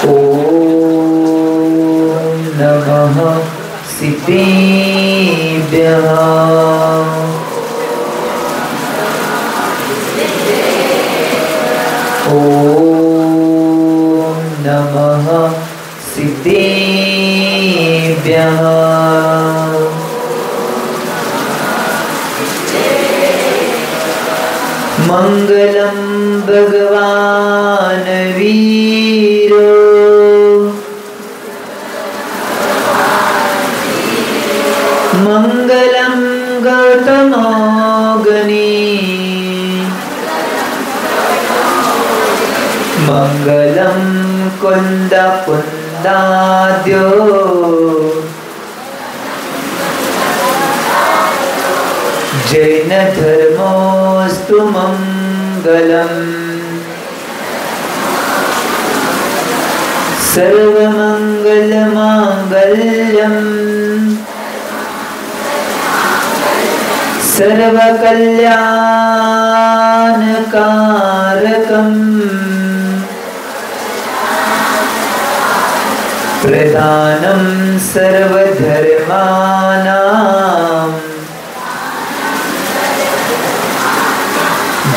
ओम नमः सिद्धेभ्यः। ओम नमः सिद्धेभ्यः। मंगलम भगवान वीरो मंगलम गौतमोगनी मंगलम कुंद कुंदाद्यो जैन धर्मोस्तु मंगलम सर्वमंगल मांगल्यम सर्वकल्याणकारकम प्रधानं सर्वधर्माणां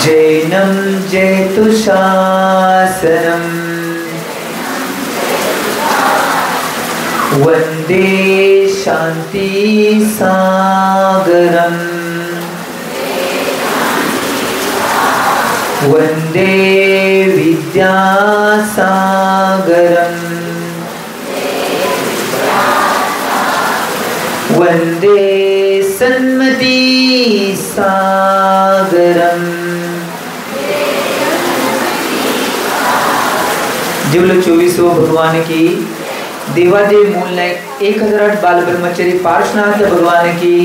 जैनं जयतु शासनम् वन्दे शान्ति सागरम् वन्दे विद्यासागरम् वन्दे सन्मति सागरम्। जीवल 24 भगवान की देवादेव मूल नायक 1008 बाल ब्रह्मचारी पार्श्वनाथ भगवान की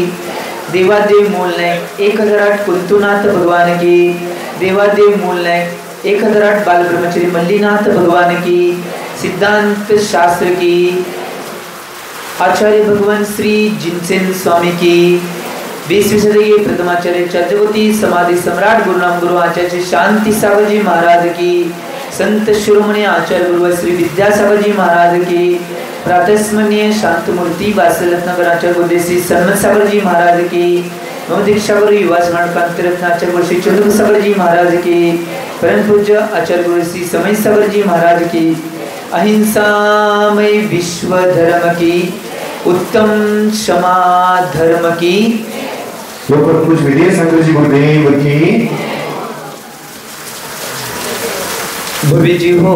देवादेव मूल नायक 1008 कुंतुनाथ भगवान की देवादेव मूल नायक 1008 बाल ब्रह्मचारी मल्लीनाथ भगवान की सिद्धांत शास्त्र की आचार्य भगवान श्री जिनसेन स्वामी की 20वीं सदी के प्रथमाचार्य चतुर्थी समाधि सम्राट गुरुनाम गुरु आचार्य शांति सागर जी महाराज की संत शिरोमणि आचार्य गुरु श्री विद्यासागर जी महाराज की प्रातस्मरणीय शांत मूर्ति वासरत्नगर आचार्य गुरु श्री सन्मत सागर जी महाराज की नव दीक्षा गुरु युवा स्मरण कांति रत्न आचार्य गुरु श्री चंद्र सागर जी महाराज की परम पूज्य आचार्य गुरु श्री समय सागर जी महाराज की अहिंसामय विश्व धर्म की उत्तम क्षमा धर्म की लोक पुरुष विजय शंकर जी गुरुदेव की भव्य जी हो।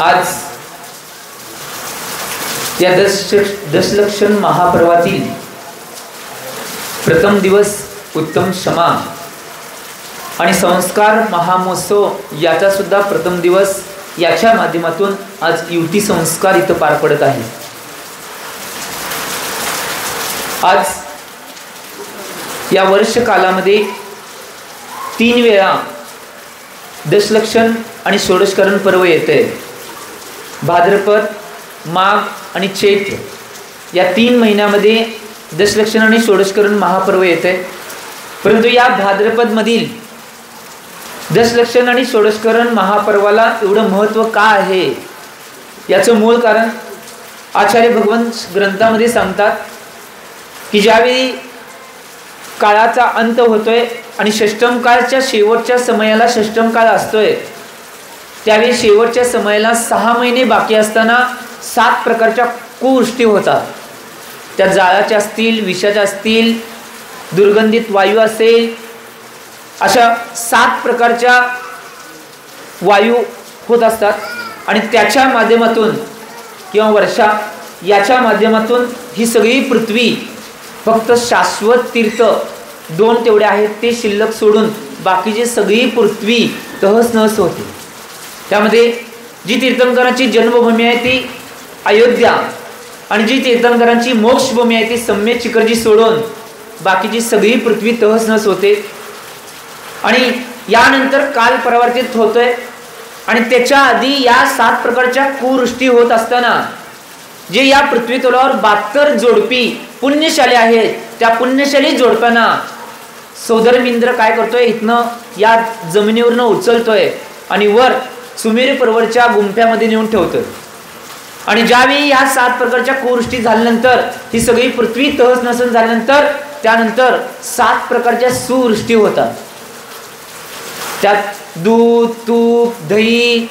आज या दशलक्षण महापर्वातील प्रथम दिवस उत्तम क्षमा आणि संस्कार महामहोत्सव याचा सुद्धा प्रथम दिवस याच्या माध्यमातून आज युती संस्कार इथं पार पडत आहे। आज या वर्ष कालामध्ये 3 वेळा दशलक्षण आणि षोडशकरण पर्व येते। भाद्रपद माघ आणि चैत्र या 3 महिन्यामध्ये दशलक्षण आणि षोडशकरण महापर्व येते। परंतु या भाद्रपद मधील दशलक्षण आणि षोडशकरण महापर्वाला एवढं महत्त्व का आहे याचं मूळ कारण आचार्य भगवंत ग्रंथामध्ये सांगतात की ज्यावेळी काळाचा अंत होतोय आणि षष्टम काळच्या शेवटच्या समयाला षष्टम काळ असतोय त्यावेळी शेवटच्या समयाला 6 महिने बाकी असताना 7 प्रकारच्या कुवृष्टी होतात। त्या जाळाच्या असतील, विषाच्या असतील, दुर्गंधित वायू असेल, अशा 7 प्रकारच्या वायू होत असतात आणि त्याच्या माध्यमातून किंवा वर्षा याच्या माध्यमातून ही सगळी पृथ्वी फक्त शाश्वत तीर्थ 2 तेवढे आहेत ते शिल्लक सोडून बाकीची सगळी पृथ्वी तहस नहस होते। त्यामध्ये जी तीर्थंकरांची जन्मभूमी आहे ती अयोध्या आणि जी तीर्थंकरांची मोक्षभूमी आहे ती सम्यक चिकरजी सोडून बाकीची सगळी पृथ्वी तहस नहस होते। आणि यानंतर काल परावर्तित होतोय आणि त्याच्या आधी या 7 प्रकारच्या कुवृष्टी होत असताना जे या पृथ्वी तलावर 72 जोडपी पुण्यशाली आहेत त्या पुण्यशाली जोडप्यांना सौधर्मिंद्र काय करतोय इथनं या जमिनीवरनं उचलतोय आणि वर सुमेर पर्वतच्या गुंफ्यामध्ये नेऊन ठेवतं. आणि ज्यावेळी ह्या 7 प्रकारच्या कुवृष्टी झाल्यानंतर ही सगळी पृथ्वी तहस नसन झाल्यानंतर त्यानंतर 7 प्रकारच्या सुवृष्टी होतात. त्यात दूध, तूप, दही,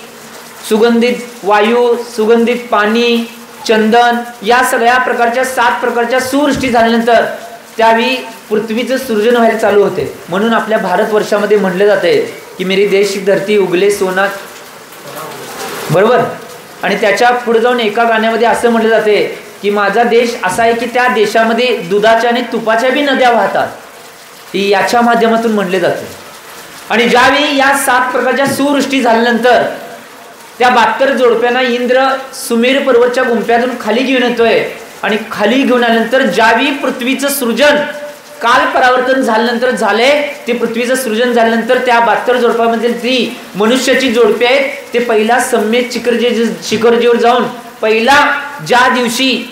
सुगंधित वायू, सुगंधित पाणी, चंदन या सगळ्या प्रकारच्या 7 प्रकारच्या सुवृष्टी झाल्यानंतर त्यावेळी पृथ्वीचं सृजन व्हायला चालू होते. म्हणून आपल्या भारतवर्षामध्ये म्हटलं जाते की मेरी देश की धरती उगले सोना, बरोबर. आणि त्याच्या पुढे जाऊन एका गाण्यामध्ये असं म्हटलं जाते की माझा देश असा आहे की त्या देशामध्ये दुधाच्या आणि तुपाच्या बी नद्या वाहतात. ही याच्या माध्यमातून म्हटले जाते. आणि ज्यावेळी या 7 प्रकारच्या सुवृष्टी झाल्यानंतर त्या 72 जोडप्यांना इंद्र सुमेर पर्वतच्या गुंफ्यातून खाली घेऊन येतोय. आणि खाली घेऊन आल्यानंतर ज्यावेळी पृथ्वीचं सृजन काल परावर्तन झाल्यानंतर झाले, ते पृथ्वीचं सृजन झाल्यानंतर त्या 72 जोडप्यामधील ती मनुष्याची जोडपे आहेत ते पहिला सम्यक शिखरजीवर जाऊन पहिला ज्या दिवशी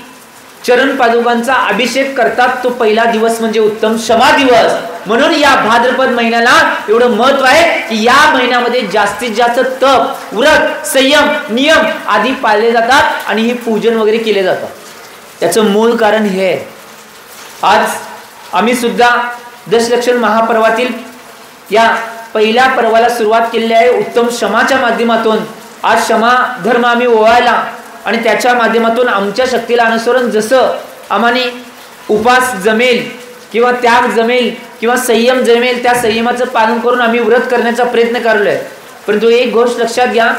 चरण पादुकांचा अभिषेक करतात तो पहिला दिवस म्हणजे उत्तम क्षमा दिवस. म्हणून या भाद्रपद महिन्याला एवढं महत्व आहे की या महिन्यामध्ये जास्तीत जास्त तप, व्रत, संयम, नियम आदी पाळले जातात आणि हे पूजन वगैरे केले जातात. त्याचं मूळ कारण हे आहे. आज आम्ही सुद्धा दशलक्षण महापर्वातील या पहिल्या पर्वाला सुरुवात केलेली आहे उत्तम क्षमाच्या माध्यमातून. आज क्षमा धर्म आम्ही ओवाळला आणि त्याच्या माध्यमातून आमच्या शक्तीला अनुसरून जसं आम्हाने उपास जमेल किंवा त्याग जमेल किंवा संयम जमेल त्या संयमाचं पालन करून आम्ही व्रत करण्याचा प्रयत्न करलोय. परंतु एक गोष्ट लक्षात घ्या,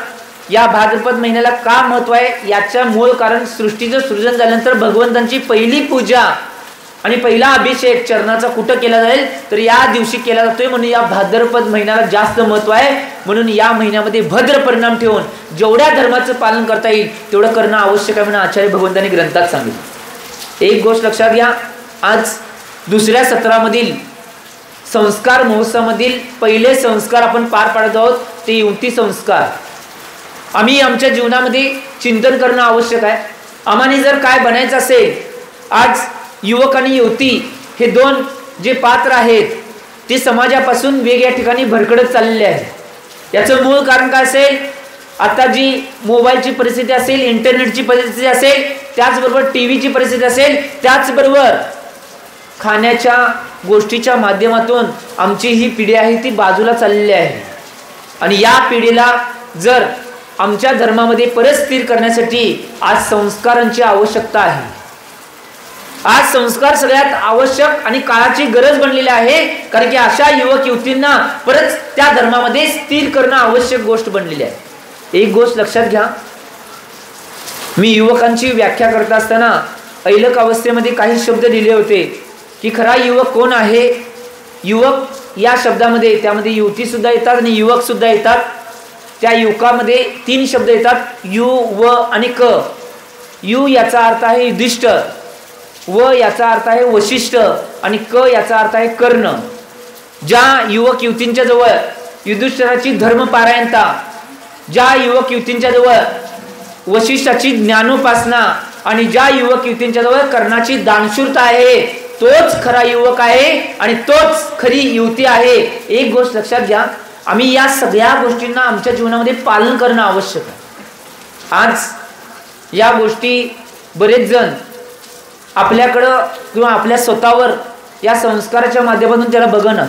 या भाद्रपद महिन्याला का महत्व आहे याच्या मूळ कारण सृष्टीचं सृजन झाल्यानंतर भगवंतांची पहिली पूजा आणि पहिला अभिषेक चरणाचा कुठं केला जाईल तर या दिवशी केला जातोय. म्हणून या भाद्रपद महिन्याला जास्त महत्व आहे. म्हणून या महिन्यामध्ये भद्र परिणाम ठेवून जेवढ्या धर्माचं पालन करता येईल तेवढं करणं आवश्यक आहे म्हणून आचार्य भगवंतांनी ग्रंथात सांगितलं. एक गोष्ट लक्षात घ्या, आज दुसऱ्या सत्रामधील संस्कार महोत्सवामधील पहिले संस्कार आपण पार पाडत आहोत ते युवती संस्कार. आम्ही आमच्या जीवनामध्ये चिंतन करणं आवश्यक आहे. आम्हाला जर काय बनायचं असेल, आज युवक आणि युवती हे 2 जे पात्र आहेत ते समाजापासून वेगळ्या ठिकाणी भरकटत चाललेले आहेत. याचं मूळ कारण काय असेल, आता जी मोबाईलची परिस्थिती असेल, इंटरनेटची परिस्थिती असेल, त्याचबरोबर टीव्हीची परिस्थिती असेल, त्याचबरोबर खाण्याच्या गोष्टीच्या माध्यमातून आमची ही पिढी आहे ती बाजूला चाललेली आहे. आणि या पिढीला जर आमच्या धर्मामध्ये परत स्थिर करण्यासाठी आज संस्कारांची आवश्यकता आहे. आज संस्कार सगळ्यात आवश्यक आणि काळाची गरज बनलेली आहे. कारण की अशा युवक युवतींना परत त्या धर्मामध्ये स्थिर करणं आवश्यक गोष्ट बनलेली आहे. एक गोष्ट लक्षात घ्या, मी युवकांची व्याख्या करत असताना ऐलक अवस्थेमध्ये काही शब्द लिहिले होते की खरा युवक कोण आहे. युवक या शब्दामध्ये त्यामध्ये युवती सुद्धा येतात आणि युवक सुद्धा येतात. त्या युवकामध्ये 3 शब्द येतात, यु, व आणि क. यु याचा अर्थ आहे युधिष्ठ, व याचा अर्थ आहे वशिष्ठ आणि क याचा अर्थ आहे कर्ण. ज्या युवक युवतींच्या जवळ युधिष्ठिराची धर्मपारायणता, ज्या युवक युवतींच्या जवळ वशिष्ठाची ज्ञानोपासना आणि ज्या युवक युवतींच्या जवळ कर्णाची दानशूरता आहे तोच खरा युवक आहे आणि तोच खरी युवती आहे. एक गोष्ट लक्षात घ्या, आम्ही या सगळ्या गोष्टींना आमच्या जीवनामध्ये पालन करणं आवश्यक आहे. आज या गोष्टी बरेच जण आपल्याकडं किंवा आपल्या स्वतःवर या संस्काराच्या माध्यमातून त्याला बघणं.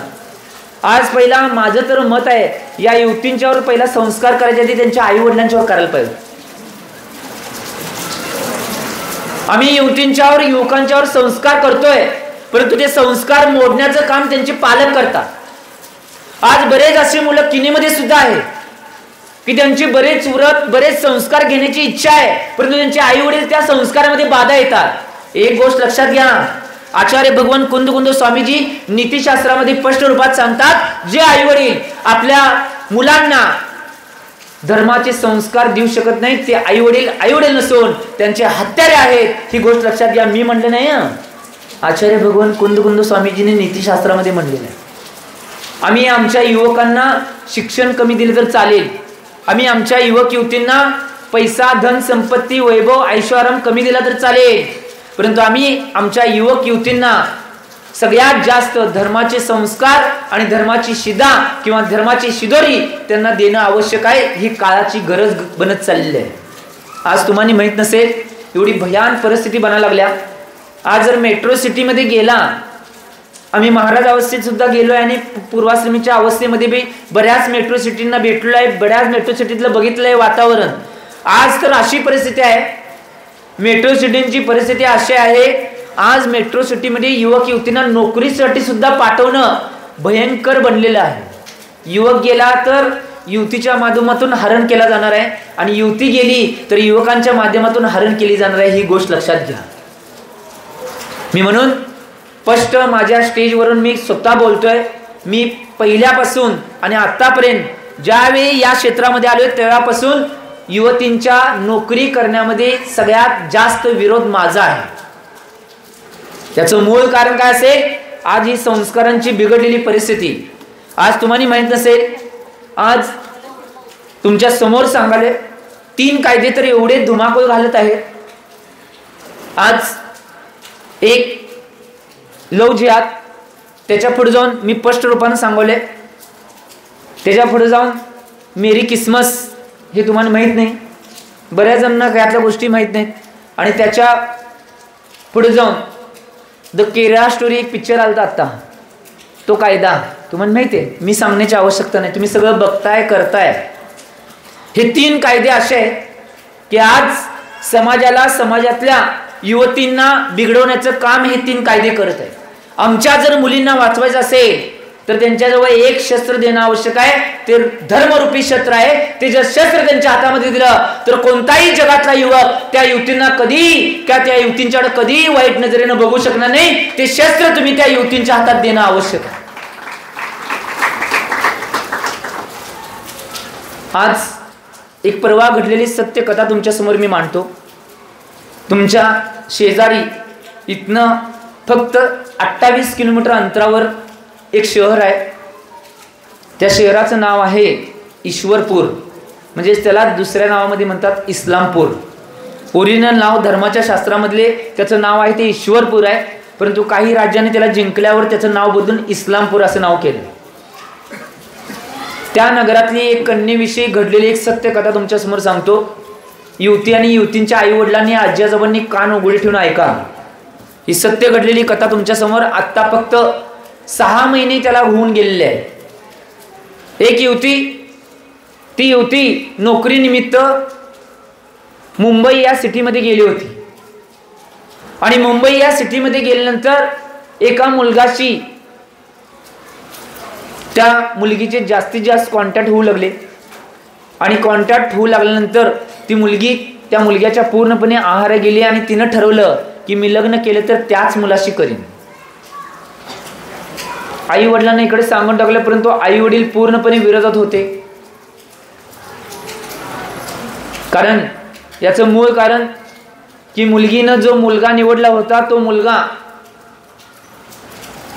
आज पहिला माझं तर मत आहे या युवतींच्यावर पहिला संस्कार करायच्या आधी त्यांच्या आई वडिलांच्यावर करायला पाहिजे. आम्ही युवतींच्यावर युवकांच्यावर संस्कार करतोय परंतु ते संस्कार मोडण्याचं काम त्यांचे पालक करतात. आज बरेच असे मुलं किनीमध्ये सुद्धा आहे की त्यांची बरेच व्रत बरेच संस्कार घेण्याची इच्छा आहे परंतु त्यांचे आई वडील त्या संस्कारामध्ये बाधा येतात. एक गोष्ट लक्षात घ्या, आचार्य भगवान कुंद स्वामीजी नीतिशास्त्रामध्ये स्पष्ट रूपात सांगतात, जे आई वडील आपल्या मुलांना धर्माचे संस्कार देऊ शकत नाही ते आई वडील नसून त्यांचे हत्यारे आहेत. ही गोष्ट लक्षात घ्या. मी म्हटलं नाही, आचार्य भगवान कुंद स्वामीजीने नीतिशास्त्रामध्ये म्हटलेलं आहे. आम्ही आमच्या युवकांना शिक्षण कमी दिले तर चालेल, आम्ही आमच्या युवक युवतींना पैसा धन संपत्ती वैभव ऐशोआराम कमी दिला तर चालेल, परंतु आम्ही आमच्या युवक युवतींना सगळ्यात जास्त धर्माचे संस्कार आणि धर्माची शिदा किंवा धर्माची शिदोरी त्यांना देणं आवश्यक आहे. ही काळाची गरज बनत चाललेली आहे. आज तुम्हाला माहित नसेल एवढी भयान परिस्थिती बनायला लागल्या. आज जर मेट्रो सिटीमध्ये गेला, आम्ही महाराज अवस्थेत सुद्धा गेलोय आणि पूर्वाश्रमीच्या अवस्थेमध्ये बी बऱ्याच मेट्रो सिटींना भेटलो आहे. बऱ्याच मेट्रो सिटीतलं बघितलंय वातावरण. आज तर अशी परिस्थिती आहे, मेट्रो सिटींची परिस्थिती अशी आहे, आज मेट्रो सिटीमध्ये युवक युवतींना नोकरीसाठी सुद्धा पाठवणं भयंकर बनलेलं आहे. युवक गेला तर युवतीच्या माध्यमातून हरण केला जाणार आहे आणि युवती गेली तर युवकांच्या माध्यमातून हरण केली जाणार आहे. ही गोष्ट लक्षात घ्या. मी म्हणून स्पष्ट माझ्या स्टेजवरून मी स्वतः बोलतोय, मी पहिल्यापासून आणि आतापर्यंत ज्यावेळी या क्षेत्रामध्ये आलोय तेव्हापासून युवतींच्या नोकरी करण्यामध्ये सगळ्यात जास्त विरोध माझा आहे. त्याचं मूळ कारण काय असेल? आज ही संस्कारांची बिघडलेली परिस्थिती. आज तुम्हाला माहित नसेल, आज तुमच्या समोर सांगाले 3 कायदे तर एवढे धुमाकूळ घालत आहेत. आज एक लव जिहाद, त्याच्या पुढे जाऊन मी स्पष्ट रूपाने सांगवले, त्याच्या पुढे जाऊन मेरी किस्मस, हे तुम्हाला माहित नाही, बऱ्याच जणांना यातल्या गोष्टी माहित नाहीत. आणि त्याच्या पुढे जाऊन द केरळा स्टोरी एक पिक्चर आलता आता, तो कायदा तुम्हाला माहिती आहे, मी सांगण्याची आवश्यकता नाही, तुम्ही सगळं बघताय करताय. हे 3 कायदे असे आहेत की आज समाजाला, समाजातल्या युवतींना बिघडवण्याचं काम हे 3 कायदे करत आहेत. आमच्या जर मुलींना वाचवायचं असेल तर त्यांच्याजवळ एक शस्त्र देणं आवश्यक आहे. ते धर्मरूपी शस्त्र आहे. ते जर शस्त्र त्यांच्या हातामध्ये दिलं तर कोणताही जगातला युवक त्या युवतींना कधी किंवा त्या युवतींच्याकडे कधी वाईट नजरेनं बघू शकणार नाही. ते शस्त्र तुम्ही त्या युवतींच्या हातात देणं आवश्यक आहे. आज एक परवा घडलेली सत्य कथा तुमच्या समोर मी मांडतो. तुमच्या शेजारी इथनं फक्त 28 किलोमीटर अंतरावर एक शहर आहे. त्या शहराचं नाव आहे ईश्वरपूर, म्हणजे त्याला दुसऱ्या नावामध्ये म्हणतात इस्लामपूर. ओरिजिनल नाव धर्माच्या शास्त्रामधले त्याचं नाव आहे ते ईश्वरपूर आहे, परंतु काही राज्यांनी त्याला जिंकल्यावर त्याचं नाव बदलून इस्लामपूर असं नाव केलं. त्या नगरातली एक कन्येविषयी घडलेली एक सत्य कथा तुमच्या समोर सांगतो. युवती आणि युवतींच्या आई वडिलांनी, आजी आजोबांनी कान उघडे ठेवून ऐका. ही सत्य घडलेली कथा तुमच्या समोर. आता फक्त 6 महिने त्याला होऊन गेलेले आहे. एक युवती, ती युवती नोकरीनिमित्त मुंबई या सिटीमध्ये गेली होती आणि मुंबई या सिटीमध्ये गेल्यानंतर एका मुलगाशी त्या मुलगीचे जास्तीत जास्त कॉन्टॅक्ट होऊ लागले आणि कॉन्टॅक्ट होऊ लागल्यानंतर ती मुलगी त्या मुलग्याच्या पूर्णपणे आहारी गेली आणि तिनं ठरवलं की मी लग्न केलं तर त्याच मुलाशी करीन. आई वडिलांना इकडे सांगून टाकलं, परंतु आई वडील पूर्णपणे विरोधात होते. कारण याचं मूळ कारण की मुलगीनं जो मुलगा निवडला होता तो मुलगा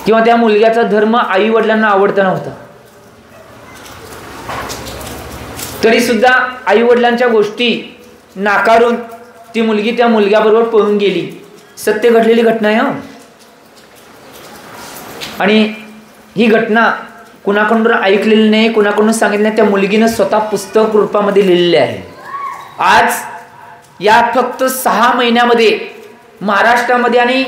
किंवा त्या मुलग्याचा धर्म आई वडिलांना आवडता नव्हता. तरी सुद्धा आई वडिलांच्या गोष्टी नाकारून ती मुलगी त्या मुलग्याबरोबर पळून गेली. सत्य घडलेली घटना आहे. आणि ही घटना कुणाकडून ऐकलेली नाही, कुणाकडून सांगितली नाही, त्या मुलगीनं स्वतः पुस्तक रूपामध्ये लिहिलेले आहे. आज या फक्त 6 महिन्यामध्ये महाराष्ट्रामध्ये आणि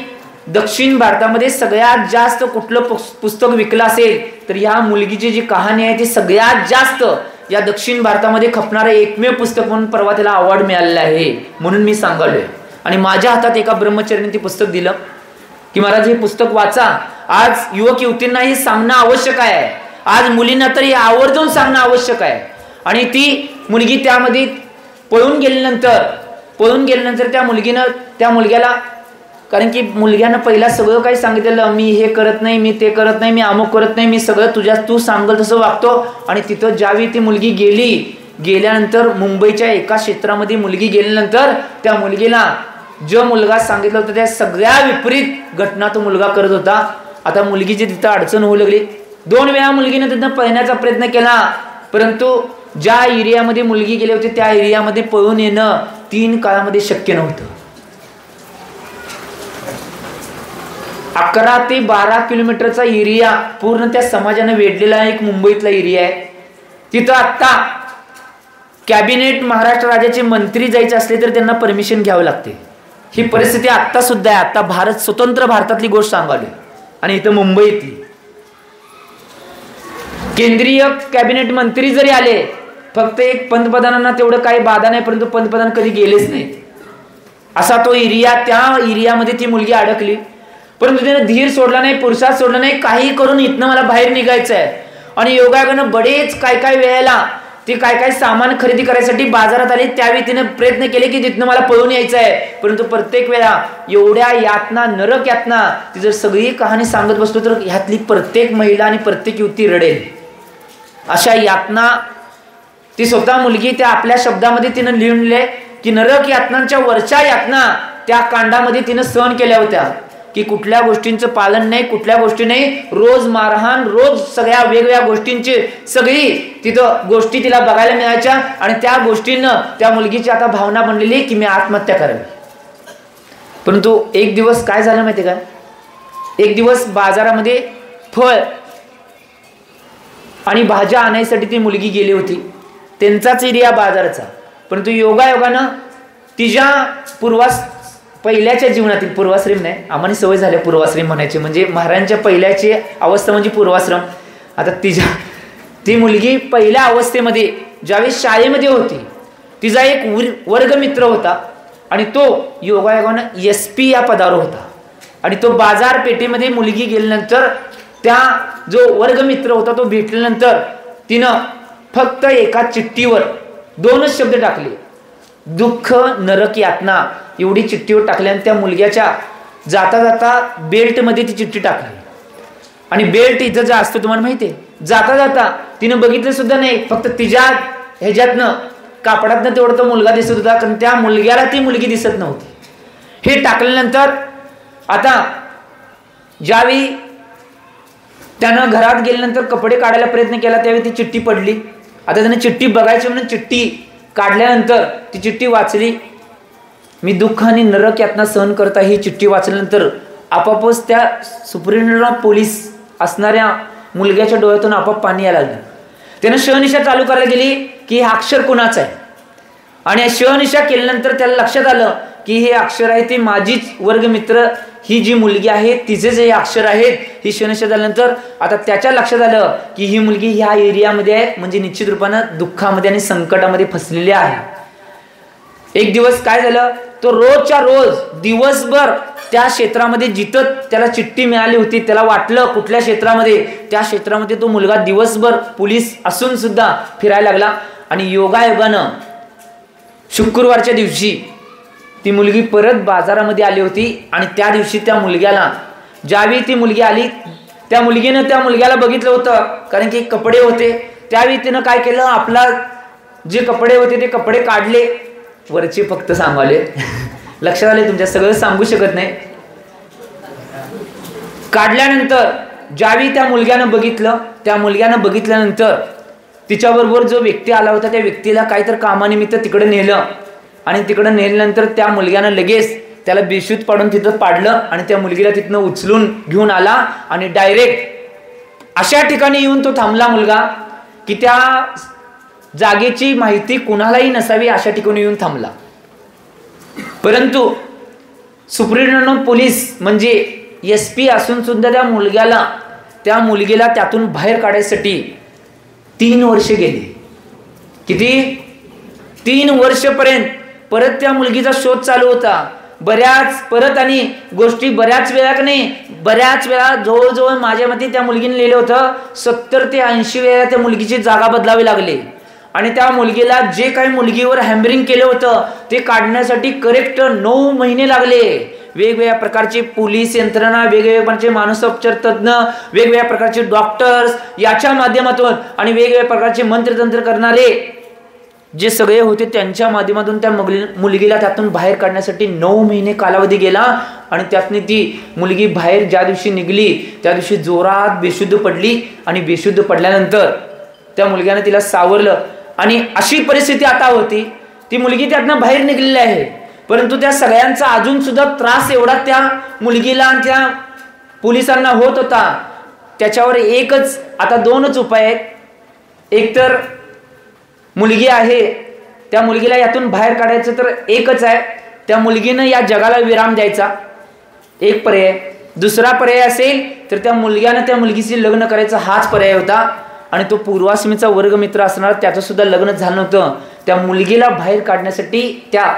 दक्षिण भारतामध्ये सगळ्यात जास्त कुठलं पुस्तक विकलं असेल तर या मुलगीची जी कहाणी आहे ती सगळ्यात जास्त या दक्षिण भारतामध्ये खपणारं एकमेव पुस्तक म्हणून परवा त्याला अवॉर्ड मिळालेला आहे. म्हणून मी सांगालोय. आणि माझ्या हातात एका ब्रह्मचर्याने ते पुस्तक दिलं की महाराज हे पुस्तक वाचा. आज युवक युवतींना हे सांगणं आवश्यक आहे. आज मुलींना तर हे आवर्जून सांगणं आवश्यक आहे. आणि ती मुलगी त्यामध्ये पळून गेल्यानंतर त्या मुलग्याला, कारण की मुलग्यानं पहिला सगळं काही सांगितलेलं, मी हे करत नाही, मी ते करत नाही, मी अमुक करत नाही, मी सगळं तू सांगल तसं वागतो. आणि तिथं ज्यावेळी ती मुलगी गेल्यानंतर मुंबईच्या एका क्षेत्रामध्ये मुलगी गेल्यानंतर त्या मुलगीला जो मुलगा सांगितलं होतं त्या सगळ्या विपरीत घटना तो मुलगा करत होता. आता मुलगीची तिथं अडचण होऊ लागली. 2 वेळा मुलगीने तिथं पळण्याचा प्रयत्न केला, परंतु ज्या एरियामध्ये मुलगी गेली होती त्या एरियामध्ये पळून येणं 3 काळामध्ये शक्य नव्हतं. 11 ते 12 किलोमीटरचा एरिया पूर्ण त्या समाजाने वेढलेला एक मुंबईतला एरिया आहे. तिथं आता कॅबिनेट महाराष्ट्र राज्याचे मंत्री जायचे असले तर त्यांना परमिशन घ्यावी लागते. ही परिस्थिती आता सुद्धा आहे. आता भारत स्वतंत्र भारतातली गोष्ट सांगावी आणि इथं मुंबईतली केंद्रीय कॅबिनेट मंत्री जरी आले, फक्त एक पंतप्रधानांना तेवढं काही बाधा नाही, परंतु पंतप्रधान कधी गेलेच नाहीत. असा तो एरिया, त्या एरियामध्ये ती मुलगी अडकली. परंतु तिने धीर सोडला नाही, पुरुषात सोडला नाही, काही करून इथनं मला बाहेर निघायचं आहे. आणि योगायोगानं बरेच काय वेळेला ती काय सामान खरेदी करायसाठी बाजारात आली. त्यावेळी तिने प्रयत्न केले की तिथनं मला पळून यायचं आहे. परंतु प्रत्येक वेळा एवढ्या यातना, नरक यातना, ती जर सगळी कहाणी सांगत बसलो तर ह्यातली प्रत्येक महिला आणि प्रत्येक युवती रडेल. अशा यातना ती स्वतः मुलगी त्या आपल्या शब्दामध्ये तिनं लिहिलेले की नरक यातनांच्या वरच्या यातना त्या कांडामध्ये तिनं सहन केल्या होत्या. की कुठल्या गोष्टींचं पालन नाही, कुठल्या गोष्टी नाही, रोज मारहाण, रोज सगळ्या वेगवेगळ्या गोष्टींची सगळी तिथं गोष्टी तिला बघायला मिळायच्या. आणि त्या गोष्टींना त्या मुलगीची आता भावना बनलेली की मी आत्महत्या करावी. परंतु एक दिवस काय झालं माहिती का, एक दिवस बाजारामध्ये फळ आणि भाज्या आणायसाठी ती मुलगी गेली होती. त्यांचाच एरिया बाजाराचा. परंतु योगायोगानं तिच्या पहिल्याच्या जीवनातील पूर्वाश्रम नाही, आम्हाला सवय झाली पूर्वाश्रम म्हणायची, म्हणजे महाराजांच्या पहिल्याची अवस्था म्हणजे पूर्वाश्रम. आता ती मुलगी पहिल्या अवस्थेमध्ये ज्यावेळेस शाळेमध्ये होती, तिचा एक वर्गमित्र होता आणि तो योगायोगानं SP या पदावर होता. आणि तो बाजारपेठेमध्ये मुलगी गेल्यानंतर त्या जो वर्गमित्र होता तो भेटल्यानंतर तिनं फक्त एका चिठ्ठीवर 2च शब्द टाकले, दुःख, नरक, यातना, एवढी चिठ्ठीवर टाकली. आणि त्या मुलग्याच्या जाता जाता बेल्टमध्ये ती चिठ्ठी टाकली. आणि बेल्ट इथं जे असतं तुम्हाला माहिती आहे, जाता जाता तिनं बघितलं सुद्धा नाही, फक्त तिच्या ह्याच्यातनं कापडातनं तेवढं तो मुलगा दिसत होता, कारण त्या मुलग्याला ती मुलगी दिसत नव्हती. हे टाकल्यानंतर आता ज्यावेळी त्यानं घरात गेल्यानंतर कपडे काढायला प्रयत्न केला त्यावेळी ती चिठ्ठी पडली. आता त्याने चिठ्ठी बघायची म्हणून चिठ्ठी काढल्यानंतर ती चिठ्ठी वाचली. मी दुःख आणि नरक यातना सहन करता ही चिठ्ठी वाचल्यानंतर आपापच त्या सुप्रिटेंडंट पोलीस असणाऱ्या मुलग्याच्या डोळ्यातून आपाप पाणी यायला लागलं. त्यानं शहनिशा चालू करायला गेली की हे अक्षर कुणाचं आहे. आणि शहनिशा केल्यानंतर त्याला लक्षात आलं की हे अक्षर आहे ते माझीच वर्गमित्र ही जी मुलगी आहे तिचे जे अक्षर आहेत. ही शहनिशा झाल्यानंतर आता त्याच्या लक्षात आलं की ही मुलगी ह्या एरियामध्ये आहे, म्हणजे निश्चित रूपानं दुःखामध्ये आणि संकटामध्ये फसलेली आहे. एक दिवस काय झालं, तो रोजच्या रोज दिवसभर त्या क्षेत्रामध्ये जिथं त्याला चिठ्ठी मिळाली होती, त्याला वाटलं कुठल्या क्षेत्रामध्ये, त्या क्षेत्रामध्ये तो मुलगा दिवसभर पोलीस असून सुद्धा फिरायला लागला. आणि योगायोगानं शुक्रवारच्या दिवशी ती मुलगी परत बाजारामध्ये आली होती. आणि त्या दिवशी त्या मुलग्याला, ज्यावेळी ती मुलगी आली, त्या मुलगीनं त्या मुलग्याला बघितलं होतं, कारण की कपडे होते. त्यावेळी तिनं काय केलं, आपला जे कपडे होते ते कपडे काढले, वरचे फक्त सांगाले लक्षात आले तुमच्या, सगळं सांगू शकत नाही. काढल्यानंतर ज्यावेळी त्या मुलग्यानं बघितलं, त्या मुलग्यानं बघितल्यानंतर तिच्याबरोबर जो व्यक्ती आला होता त्या व्यक्तीला काहीतरी कामानिमित्त तिकडे नेलं. आणि तिकडे नेल्यानंतर त्या मुलग्यानं लगेच त्याला बेशुद्ध पाडून तिथं पाडलं आणि त्या मुलगीला तिथनं उचलून घेऊन आला. आणि डायरेक्ट अशा ठिकाणी येऊन तो थांबला मुलगा की त्या जागेची माहिती कुणालाही नसावी अशा ठिकाणी येऊन थांबला. परंतु सुप्रिटेंडंट पोलीस म्हणजे SP असून सुद्धा त्या मुलगीला त्यातून बाहेर काढायसाठी 3 वर्ष गेली. किती? 3 वर्षपर्यंत परत त्या मुलगीचा शोध चालू होता. परत आणि गोष्टी बऱ्याच वेळा जवळजवळ माझ्या मते त्या मुलगीने लिहिलं होतं 70 ते 80 वेळा त्या मुलगीची जागा बदलावी लागली. आणि त्या मुलगीला जे काही मुलगीवर हॅम्बरिंग केलं होतं ते काढण्यासाठी करेक्ट 9 महिने लागले. वेगवेगळ्या प्रकारचे पोलीस यंत्रणा, वेगवेगळ्या प्रकारचे मानसोपचार तज्ञ, वेगवेगळ्या प्रकारचे डॉक्टर्स याच्या माध्यमातून आणि वेगवेगळ्या प्रकारचे मंत्रतंत्र करणारे जे सगळे होते त्यांच्या माध्यमातून त्या मुलगीला त्यातून बाहेर काढण्यासाठी 9 महिने कालावधी गेला. आणि त्यातनी ती मुलगी बाहेर ज्या दिवशी निघली त्या दिवशी जोरात बेशुद्ध पडली. आणि बेशुद्ध पडल्यानंतर त्या मुलग्याने तिला सावरलं. आणि अशी परिस्थिती आता होती, ती मुलगी त्यातनं बाहेर निघलेली आहे, परंतु त्या सगळ्यांचा अजून सुद्धा त्रास एवढा त्या मुलगीला आणि त्या पोलिसांना होत होता, त्याच्यावर एकच आता दोनच उपाय आहेत. एक तर मुलगी आहे, त्या मुलगीला यातून बाहेर काढायचं तर एकच आहे, त्या मुलगीनं या जगाला विराम द्यायचा, एक पर्याय. दुसरा पर्याय असेल तर त्या मुलग्यानं त्या मुलगीशी लग्न करायचं, हाच पर्याय होता. आणि तो पूर्वाश्रमीचा वर्गमित्र असणार, त्याचं सुद्धा लग्न झालं नव्हतं. त्या मुलगीला बाहेर काढण्यासाठी त्या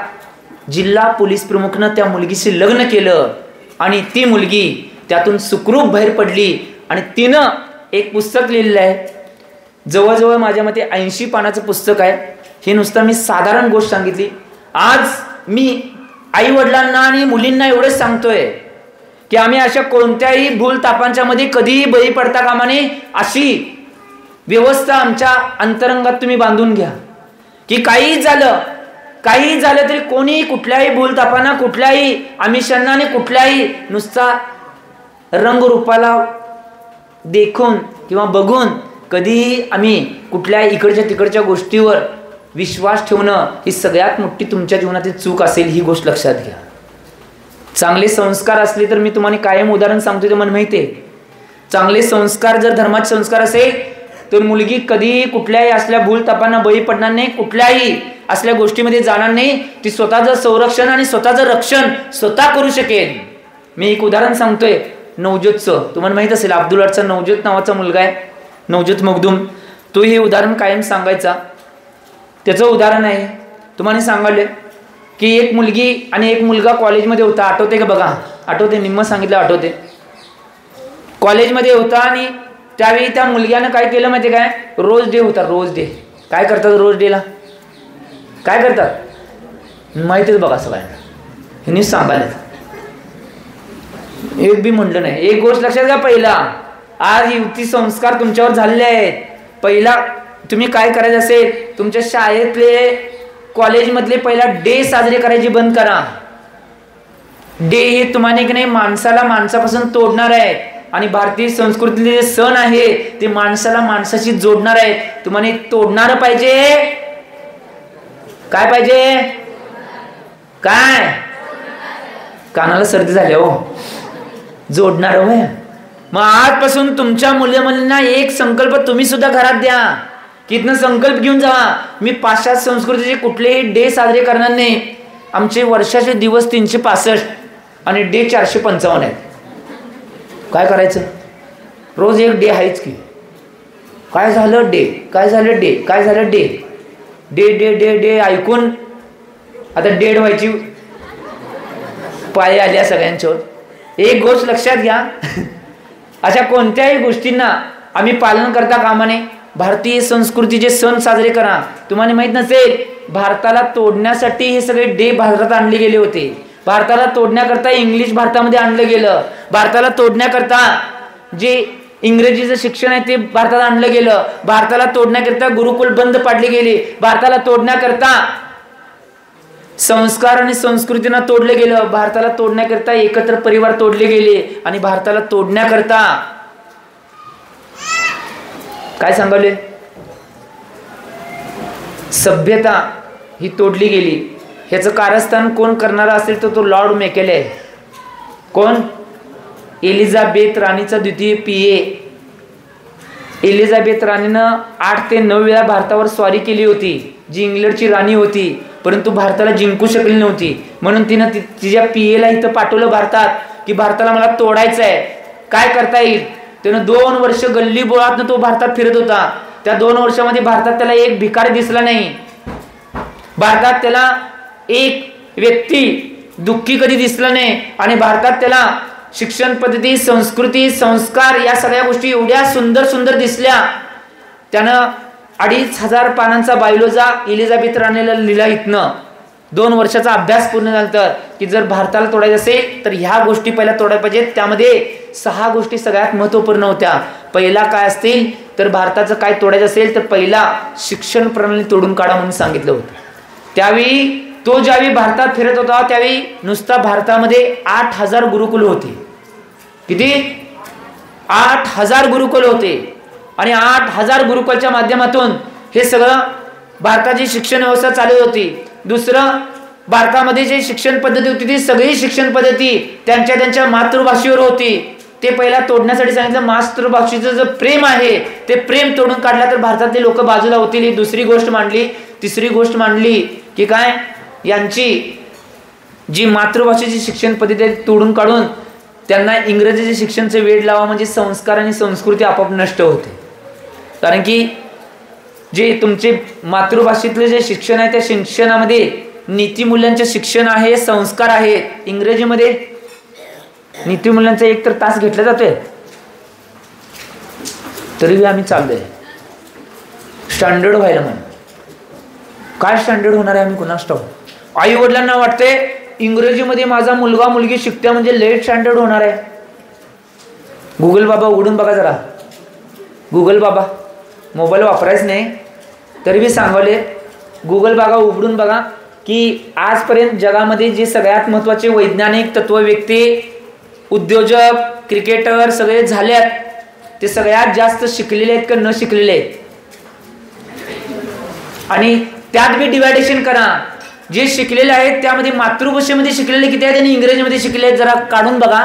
जिल्हा पोलीस प्रमुखनं त्या मुलगीशी लग्न केलं आणि ती मुलगी त्यातून सुखरूप बाहेर पडली. आणि तिनं एक पुस्तक लिहिलेलं आहे, जवळजवळ माझ्या मते 80 पानाचं पुस्तक आहे. हे नुसतं मी साधारण गोष्ट सांगितली. आज मी आई वडिलांना आणि मुलींना एवढंच सांगतोय की आम्ही अशा कोणत्याही भूलतापांच्या मध्ये कधीही बळी पडता कामा नये, अशी व्यवस्था आमच्या अंतरंगात तुम्ही बांधून घ्या. की काही झालं तरी कोणी कुठल्याही भूलतापांना, कुठल्याही आमिषांना आणि कुठल्याही नुसता रंगरूपाला देखून किंवा बघून कधीही आम्ही कुठल्या इकडच्या तिकडच्या गोष्टीवर विश्वास ठेवणं ही सगळ्यात मोठी तुमच्या जीवनातील चूक असेल, ही गोष्ट लक्षात घ्या. चांगले संस्कार असले तर मी तुम्हाला कायम उदाहरण सांगतो, ते मला माहिती आहे. चांगले संस्कार जर धर्माचे संस्कार असेल तर मुलगी कधीही कुठल्याही असल्या भूलतापांना बळी पडणार नाही, कुठल्याही असल्या गोष्टीमध्ये जाणार नाही. ती स्वतःचं संरक्षण आणि स्वतःचं रक्षण स्वतः करू शकेल. मी एक उदाहरण सांगतोय नवज्योतचं. तुम्हाला माहित असेल अब्दुल्लाचा नवज्योत नावाचा मुलगा आहे, नवज्योत मखदूम. तो हे उदाहरण कायम सांगायचा. त्याचं उदाहरण आहे, तुम्हाला सांगायले की एक मुलगी आणि एक मुलगा कॉलेजमध्ये होता. आठवते का बघा? आठवते, निम्म सांगितलं आठवते. कॉलेजमध्ये होता आणि त्यावेळी त्या मुलग्यानं काय केलं माहिती काय? रोज डे होता, रोज डे. काय करतात रोज डेला? काय करतात माहितीच बघा सगळ्यांना, हे नीट सांगायला एक बी म्हणलं नाही. एक गोष्ट लक्षात घ्या, पहिला आज युक्ती संस्कार तुमच्यावर झालेले आहेत. पहिला तुम्ही काय करायचं असेल, तुमच्या शाळेतले कॉलेजमधले पहिला डे साजरे करायचे बंद करा. डे हे तुम्हाला की नाही माणसाला माणसापासून तोडणार आहे आणि भारतीय संस्कृतीतले जे सण आहे ते माणसाला माणसाशी जोडणार आहेत. तुम्हाला तोडणार पाहिजे. काय पाहिजे? काय? कानाला सर्दी झाली हो. जोडणार होय. मग आजपासून तुमच्या मुलींना एक संकल्प तुम्ही सुद्धा घरात द्या, की इथनं संकल्प घेऊन जावा, मी पाश्चात्य संस्कृतीचे कुठलेही डे साजरे करणार नाही. आमचे वर्षाचे दिवस 365 आणि डे 455 आहेत. काय करायचं? रोज एक डे आहेच की. काय झालं डे, काय झालं डे, काय झालं day, day day day day ऐकून आता डेड व्हायची पाळी आल्या सगळ्यांच्यावर. एक गोष्ट लक्षात घ्या, अशा कोणत्याही गोष्टींना आम्ही पालन करता कामा नये. भारतीय संस्कृतीचे सण साजरे करा. तुम्हाला माहित नसेल, भारताला तोडण्यासाठी हे सगळे डे भारतात आणले गेले होते. भारताला तोडण्याकरता इंग्लिश भारतामध्ये आणलं गेलं. भारताला तोडण्याकरता जे इंग्रजीचं शिक्षण आहे ते भारतात आणलं गेलं. भारताला तोडण्याकरता गुरुकुल बंद पाडले गेले. भारताला तोडण्याकरता संस्कार आणि संस्कृतींना तोडले गेलं. भारताला तोडण्याकरता एकत्र परिवार तोडले गेले आणि भारताला तोडण्याकरता काय सांगले, सभ्यता ही तोडली गेली. ह्याचं कारस्थान कोण करणारा असेल तर तो लॉर्ड मेकेले आहे. कोण? एलिझाबेथ राणीचा द्वितीय पीए. एलिझाबेथ राणीनं 8 ते 9 वेळा भारतावर स्वारी केली होती, जी इंग्लंडची राणी होती, परंतु भारताला जिंकू शकली नव्हती. म्हणून तिनं तिच्या पीएला इथं पाठवलं भारतात, की भारताला मला तोडायचं आहे, काय करता येईल. त्यानं 2 वर्ष गल्ली बोळातनं तो भारतात फिरत होता. त्या 2 वर्षामध्ये भारतात त्याला एक भिकारी दिसला नाही. भारतात त्याला एक व्यक्ती दुःखी कधी दिसला नाही. आणि भारतात त्याला शिक्षण पद्धती, संस्कृती, संस्कार या सगळ्या गोष्टी एवढ्या सुंदर सुंदर दिसल्या. त्यानं 2500 पानांचा बायोलॉजा एलिझाबेथ राणीला लिहिला. इथनं 2 वर्षाचा अभ्यास पूर्ण झाला की जर भारताला तोडायचं असेल तर ह्या गोष्टी पहिल्या तोडायला पाहिजेत. त्यामध्ये 6 गोष्टी सगळ्यात महत्त्वपूर्ण होत्या. पहिला काय असतील तर भारताचं काय तोडायचं असेल तर पहिला शिक्षण प्रणाली तोडून काढा म्हणून सांगितलं होतं. त्यावेळी तो ज्यावेळी भारतात फिरत होता त्यावेळी नुसता भारतामध्ये 8000 गुरुकुल होते. किती? 8000 गुरुकुल होते. आणि 8000 गुरुकुलच्या माध्यमातून हे सगळं भारताची शिक्षण व्यवस्था चालू होती. दुसरं, भारतामध्ये जे शिक्षण पद्धती होती ती सगळी शिक्षण पद्धती त्यांच्या मातृभाषेवर होती. ते पहिला तोडण्यासाठी सांगितलं. मातृभाषेचं जे प्रेम आहे ते प्रेम तोडून काढला तर भारतातले लोक बाजूला होतील, ही दुसरी गोष्ट मांडली. तिसरी गोष्ट मांडली की काय, यांची जी मातृभाषेची शिक्षण पद्धती आहे तोडून काढून त्यांना इंग्रजीचे शिक्षणचे वेड लावा, म्हणजे संस्कार आणि संस्कृती आपोआप नष्ट होते. कारण की जे तुमचे मातृभाषेतले जे शिक्षण आहे त्या शिक्षणामध्ये नीतिमूल्यांचे शिक्षण आहे, संस्कार आहेत. इंग्रजीमध्ये नीतिमूल्यांचा एक तर तास घेतला जातोय तरी आम्ही चाललोय स्टँडर्ड व्हायला. म्हणून काय स्टँडर्ड होणार आहे आम्ही कुणास ठाऊक. आई वडिलांना वाटते इंग्रजीमध्ये माझा मुलगा मुलगी शिकते म्हणजे लेट स्टँडर्ड होणार आहे. गुगल बाबा उघडून बघा जरा. गुगल बाबा मोबाईल वापरायच नाही तरी बी सांगवले, गुगल बाबा उघडून बघा की आजपर्यंत जगामध्ये जे सगळ्यात महत्त्वाचे वैज्ञानिक तत्व व्यक्ती, उद्योजक, क्रिकेटर सगळे झालेत ते सगळ्यात जास्त शिकलेले आहेत का न शिकलेले आहेत. आणि त्यात बी डिवायडेशन करा. जे शिकलेले आहेत त्यामध्ये मातृभाषेमध्ये शिकलेले किती आहेत आणि इंग्रजीमध्ये शिकलेले आहेत जरा काढून बघा,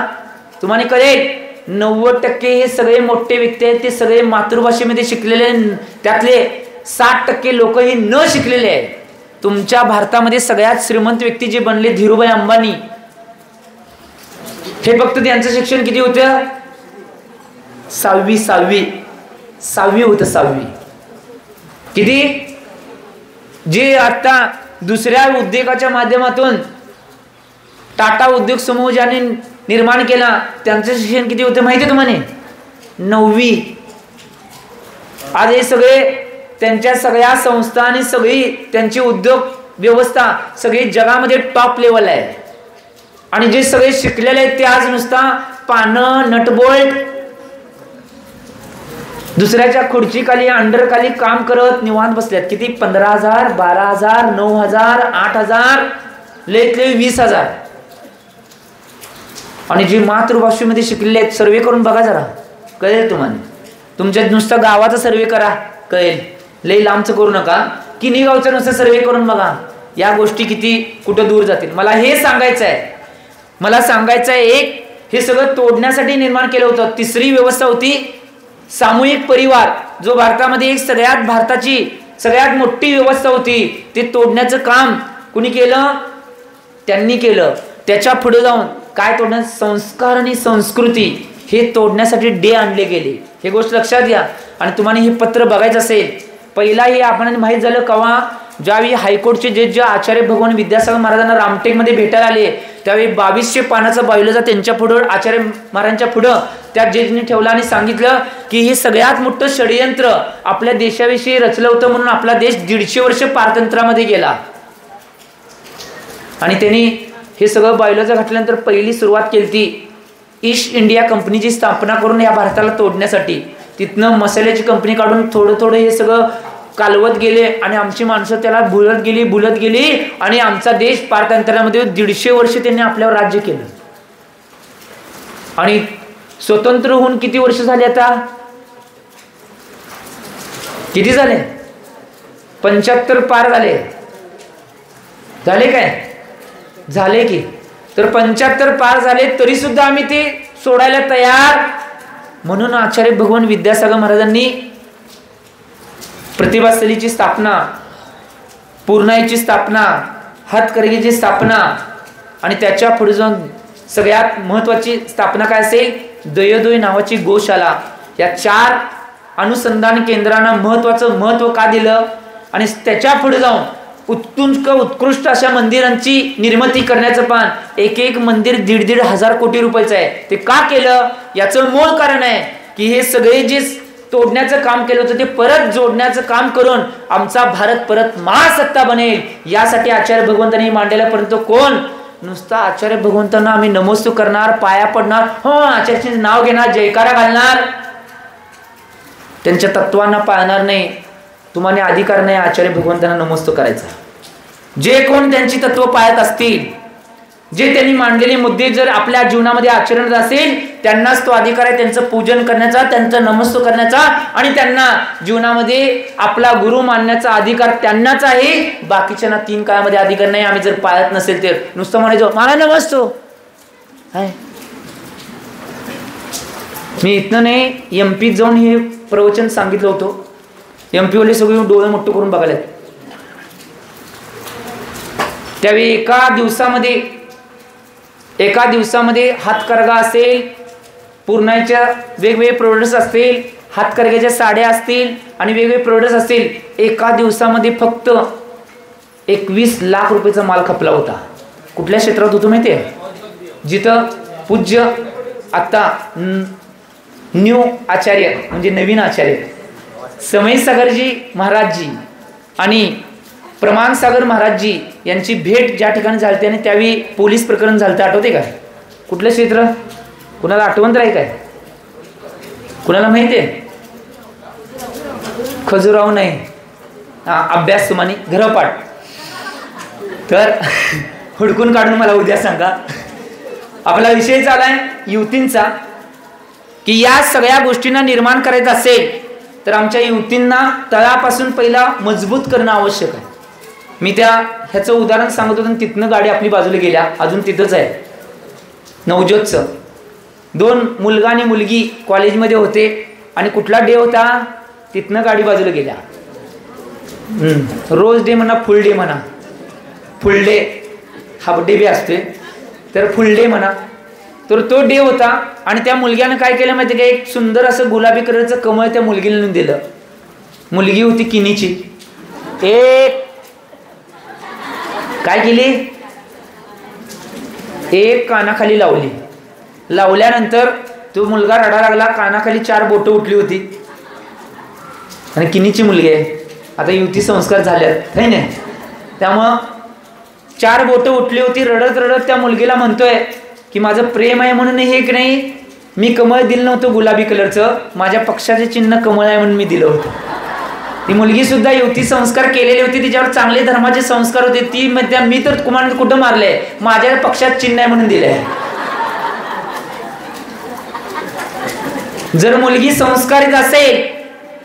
तुम्हाला कळेल. 90% हे सगळे मोठे व्यक्ती आहेत ते सगळे मातृभाषेमध्ये शिकलेले, त्यातले 60% लोक हे न शिकलेले आहेत. तुमच्या भारतामध्ये सगळ्यात श्रीमंत व्यक्ती जे बनले धीरूभाई अंबानी, हे फक्त त्यांचं शिक्षण किती होतं, 6वी होतं. 6वी किती. जे आता दुसऱ्या उद्योगाच्या माध्यमातून टाटा उद्योग समूह ज्याने निर्माण केला त्यांचं शिक्षण किती होतं माहिती आहे तुम्हाला, 9वी. आज हे सगळे त्यांच्या सगळ्या संस्था आणि सगळी त्यांची उद्योग व्यवस्था सगळी जगामध्ये टॉप लेवल आहे. आणि जे सगळे शिकलेले आहेत ते आज नुसता पानं नटबोल्ट दुसऱ्याच्या खुर्चीखाली अंडरखाली काम करत निवांत बसल्यात. किती, 15,000, 12,000, 9,000, 8,000, लयत लय 20,000. आणि जे मातृभाषेमध्ये शिकलेले आहेत सर्वे करून बघा जरा, कळेल तुम्हाला. तुमच्या नुसतं गावाचा सर्वे करा कळेल, लय लांबचं करू नका. किनी गावचा नुसतं सर्वे करून बघा, या गोष्टी किती कुठं दूर जातील. मला हे सांगायचं आहे, एक हे सगळं तोडण्यासाठी निर्माण केलं होतं. तिसरी व्यवस्था होती सामूहिक परिवार, जो भारतामध्ये एक भारताची सगळ्यात मोठी व्यवस्था होती. ते तोडण्याचं काम कुणी केलं, त्यांनी केलं. त्याच्या पुढे जाऊन काय तोडण्यात, संस्कार आणि संस्कृती हे तोडण्यासाठी डे आणले गेले. हे गोष्ट लक्षात घ्या. आणि तुम्हाला हे पत्र बघायचं असेल, पहिला हे आपल्याला माहीत झालं केव्हा, ज्यावेळी हायकोर्टचे जज आचार्य भगवान विद्यासागर महाराजांना रामटेकमध्ये भेटायला आले त्यावेळी 2200 पानाचा बायोलॉजा त्यांच्या पुढं आचार्य महाराजांच्या पुढं त्या जजनी ठेवला आणि सांगितलं की हे सगळ्यात मोठं षडयंत्र आपल्या देशाविषयी रचलं होतं म्हणून आपला देश 150 वर्ष पारतंत्र्यामध्ये गेला. आणि त्यांनी हे सगळं बायोलॉजा घातल्यानंतर पहिली सुरुवात केली ती ईस्ट इंडिया कंपनीची स्थापना करून या भारताला तोडण्यासाठी. तिथनं मसाल्याची कंपनी काढून थोडं हे सगळं कालवत गेले आणि आमची माणसं त्याला भुलत गेली आणि आमचा देश पारतंत्र्यामध्ये 150 वर्ष त्यांनी आपल्यावर राज्य केलं. आणि स्वतंत्र होऊन किती वर्ष झाले आता, किती झाले, 75 पार झाले काय, झाले की. तर 75 पार झाले तरी सुद्धा आम्ही ते सोडायला तयार. म्हणून आचार्य भगवान विद्यासागर महाराजांनी प्रतिभास्थलीची स्थापना, पूर्णाईची स्थापना, हातकर्गीची स्थापना आणि त्याच्या पुढे जाऊन सगळ्यात महत्वाची स्थापना काय असेल, दयोदय नावाची गोशाला. या 4 अनुसंधान केंद्रांना महत्व का दिलं आणि त्याच्या पुढे जाऊन उत्कृष्ट अशा मंदिरांची निर्मिती करण्याचं पान, एक मंदिर 1,500 कोटी रुपयाचं आहे. ते का केलं, याचं मूळ कारण आहे की हे सगळे जे तोडण्याचं काम केलं होतं ते परत जोडण्याचं काम करून आमचा भारत परत महासत्ता बनेल यासाठी आचार्य भगवंतांनी मांडलेला. परंतु कोण, नुसता आचार्य भगवंतांना आम्ही नमस्कार करणार, पाया पडणार, हो आचार्याचे नाव घेणार, जयकारा घालणार, त्यांच्या तत्वांना पाळणार नाही. तुम्हाला अधिकार नाही आचार्य भगवंतांना नमस्कार करायचा. जे कोण त्यांची तत्व पाळत असतील, जे त्यांनी मांडलेले मुद्दे जर आपल्या जीवनामध्ये आचरणात असेल, त्यांनाच तो अधिकार आहे त्यांचं पूजन करण्याचा, त्यांचं नमस्कार करण्याचा आणि त्यांना जीवनामध्ये आपला गुरु मानण्याचा अधिकार त्यांनाच आहे. बाकीच्यांना 3 काळामध्ये अधिकार नाही. आम्ही जर पाळत नसेल तर नुसतं म्हणायचो मला नमस्तो, मी इथनं नाही MP जाऊन हे प्रवचन सांगितलं होतं. MP वाले सगळे डोळे मोठे करून बघायला. त्यावेळी एका दिवसामध्ये हातकरघा असेल, पूर्णाच्या वेगवेगळे प्रोडक्ट्स असतील, हातकरघ्याच्या साड्या असतील आणि वेगवेगळे प्रोडक्ट्स असतील. एका दिवसामध्ये फक्त 21 लाख रुपयाचा माल खपला होता. कुठल्या क्षेत्रात होतो माहिती आहे? जिथं पूज्य आता न्यू आचार्य म्हणजे नवीन आचार्य समय सागरजी महाराजजी आणि प्रमाण सागर महाराजजी यांची भेट ज्या ठिकाणी झाली आणि त्यावेळी पोलीस प्रकरण झालं, आठवते का? कुठलं क्षेत्र? कुणाला आठवण आहे काय? कुणाला माहिती आहे? खजुराव नाही, अभ्यास तुम्हानी घरपाठ. तर हुडकून काढून मला उद्या सांगा. आपला विषय चालाय युवतींचा, की या सगळ्या गोष्टींना निर्माण करायचं असेल तर आमच्या युवतींना तळापासून पहिला मजबूत करणं आवश्यक आहे. मी ह्याचं उदाहरण सांगत होतो. तिथनं गाडी आपली बाजूला गेल्या, अजून तिथंच आहे नवज्योतचं. 2 मुलगा आणि मुलगी कॉलेजमध्ये होते आणि कुठला डे होता, तिथनं गाडी बाजूला गेल्या. रोज डे म्हणा, फुल डे म्हणा, फुल डे हाफ डे बी असते, तर फुल डे म्हणा. तर तो डे होता आणि त्या मुलग्यानं काय केलं माहिती का, एक सुंदर असं गुलाबी कलरचं कमळ त्या मुलगीला नेऊन दिलं. मुलगी होती किनीची. एक काय केली, एक कानाखाली लावली. लावल्यानंतर तो मुलगा रडा लागला. कानाखाली 4 बोटं उठली होती आणि किनीची मुलगी आहे. आता युवती संस्कार झाल्यात नाही ना, त्यामुळं 4 बोटं उठली होती. रडत रडत त्या मुलगीला म्हणतोय की माझं प्रेम आहे म्हणून हे की नाही, मी कमळ दिलं नव्हतं गुलाबी कलरचं, माझ्या पक्षाचे चिन्ह कमळ आहे म्हणून मी दिलं होतं. ती मुलगी सुद्धा युवती संस्कार केलेली होती, तिच्यावर चांगले धर्माचे संस्कार होते. ती मी तर कुठं मारलंय, माझ्या पक्षात चिन्ह आहे म्हणून दिलंय. जर मुलगी संस्कारित असेल,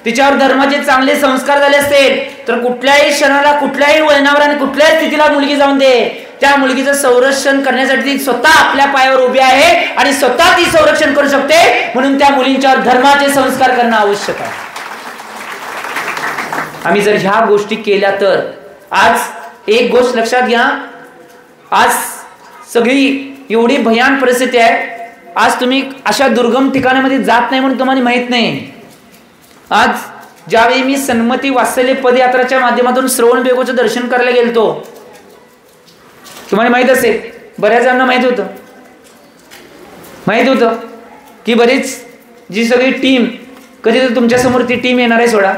तिच्यावर धर्माचे चांगले संस्कार झाले असेल, तर कुठल्याही क्षणाला, कुठल्याही वळणावर आणि कुठल्याही स्थितीला मुलगी जाऊन दे, त्या मुलगीचं संरक्षण करण्यासाठी ती स्वतः आपल्या पायावर उभी आहे आणि स्वतः ती संरक्षण करू शकते. म्हणून त्या मुलींच्यावर धर्माचे संस्कार करणं आवश्यक आहे. आम्ही जर ह्या गोष्टी केल्या तर, आज एक गोष्ट लक्षात घ्या, आज सगळी एवढी भयान परिस्थिती आहे. आज तुम्ही अशा दुर्गम ठिकाणामध्ये जात नाही म्हणून तुम्हाला माहित नाही. आज ज्यावेळी मी सन्मती वात्सल्य पदयात्राच्या माध्यमातून श्रवणबेळगोळचं दर्शन करायला गेलतो, तुम्हाला माहित असेल, बऱ्याच जणांना माहित होतं की बरीच जी सगळी टीम, कधी तर तुमच्या समोर ती टीम येणार आहे सोडा,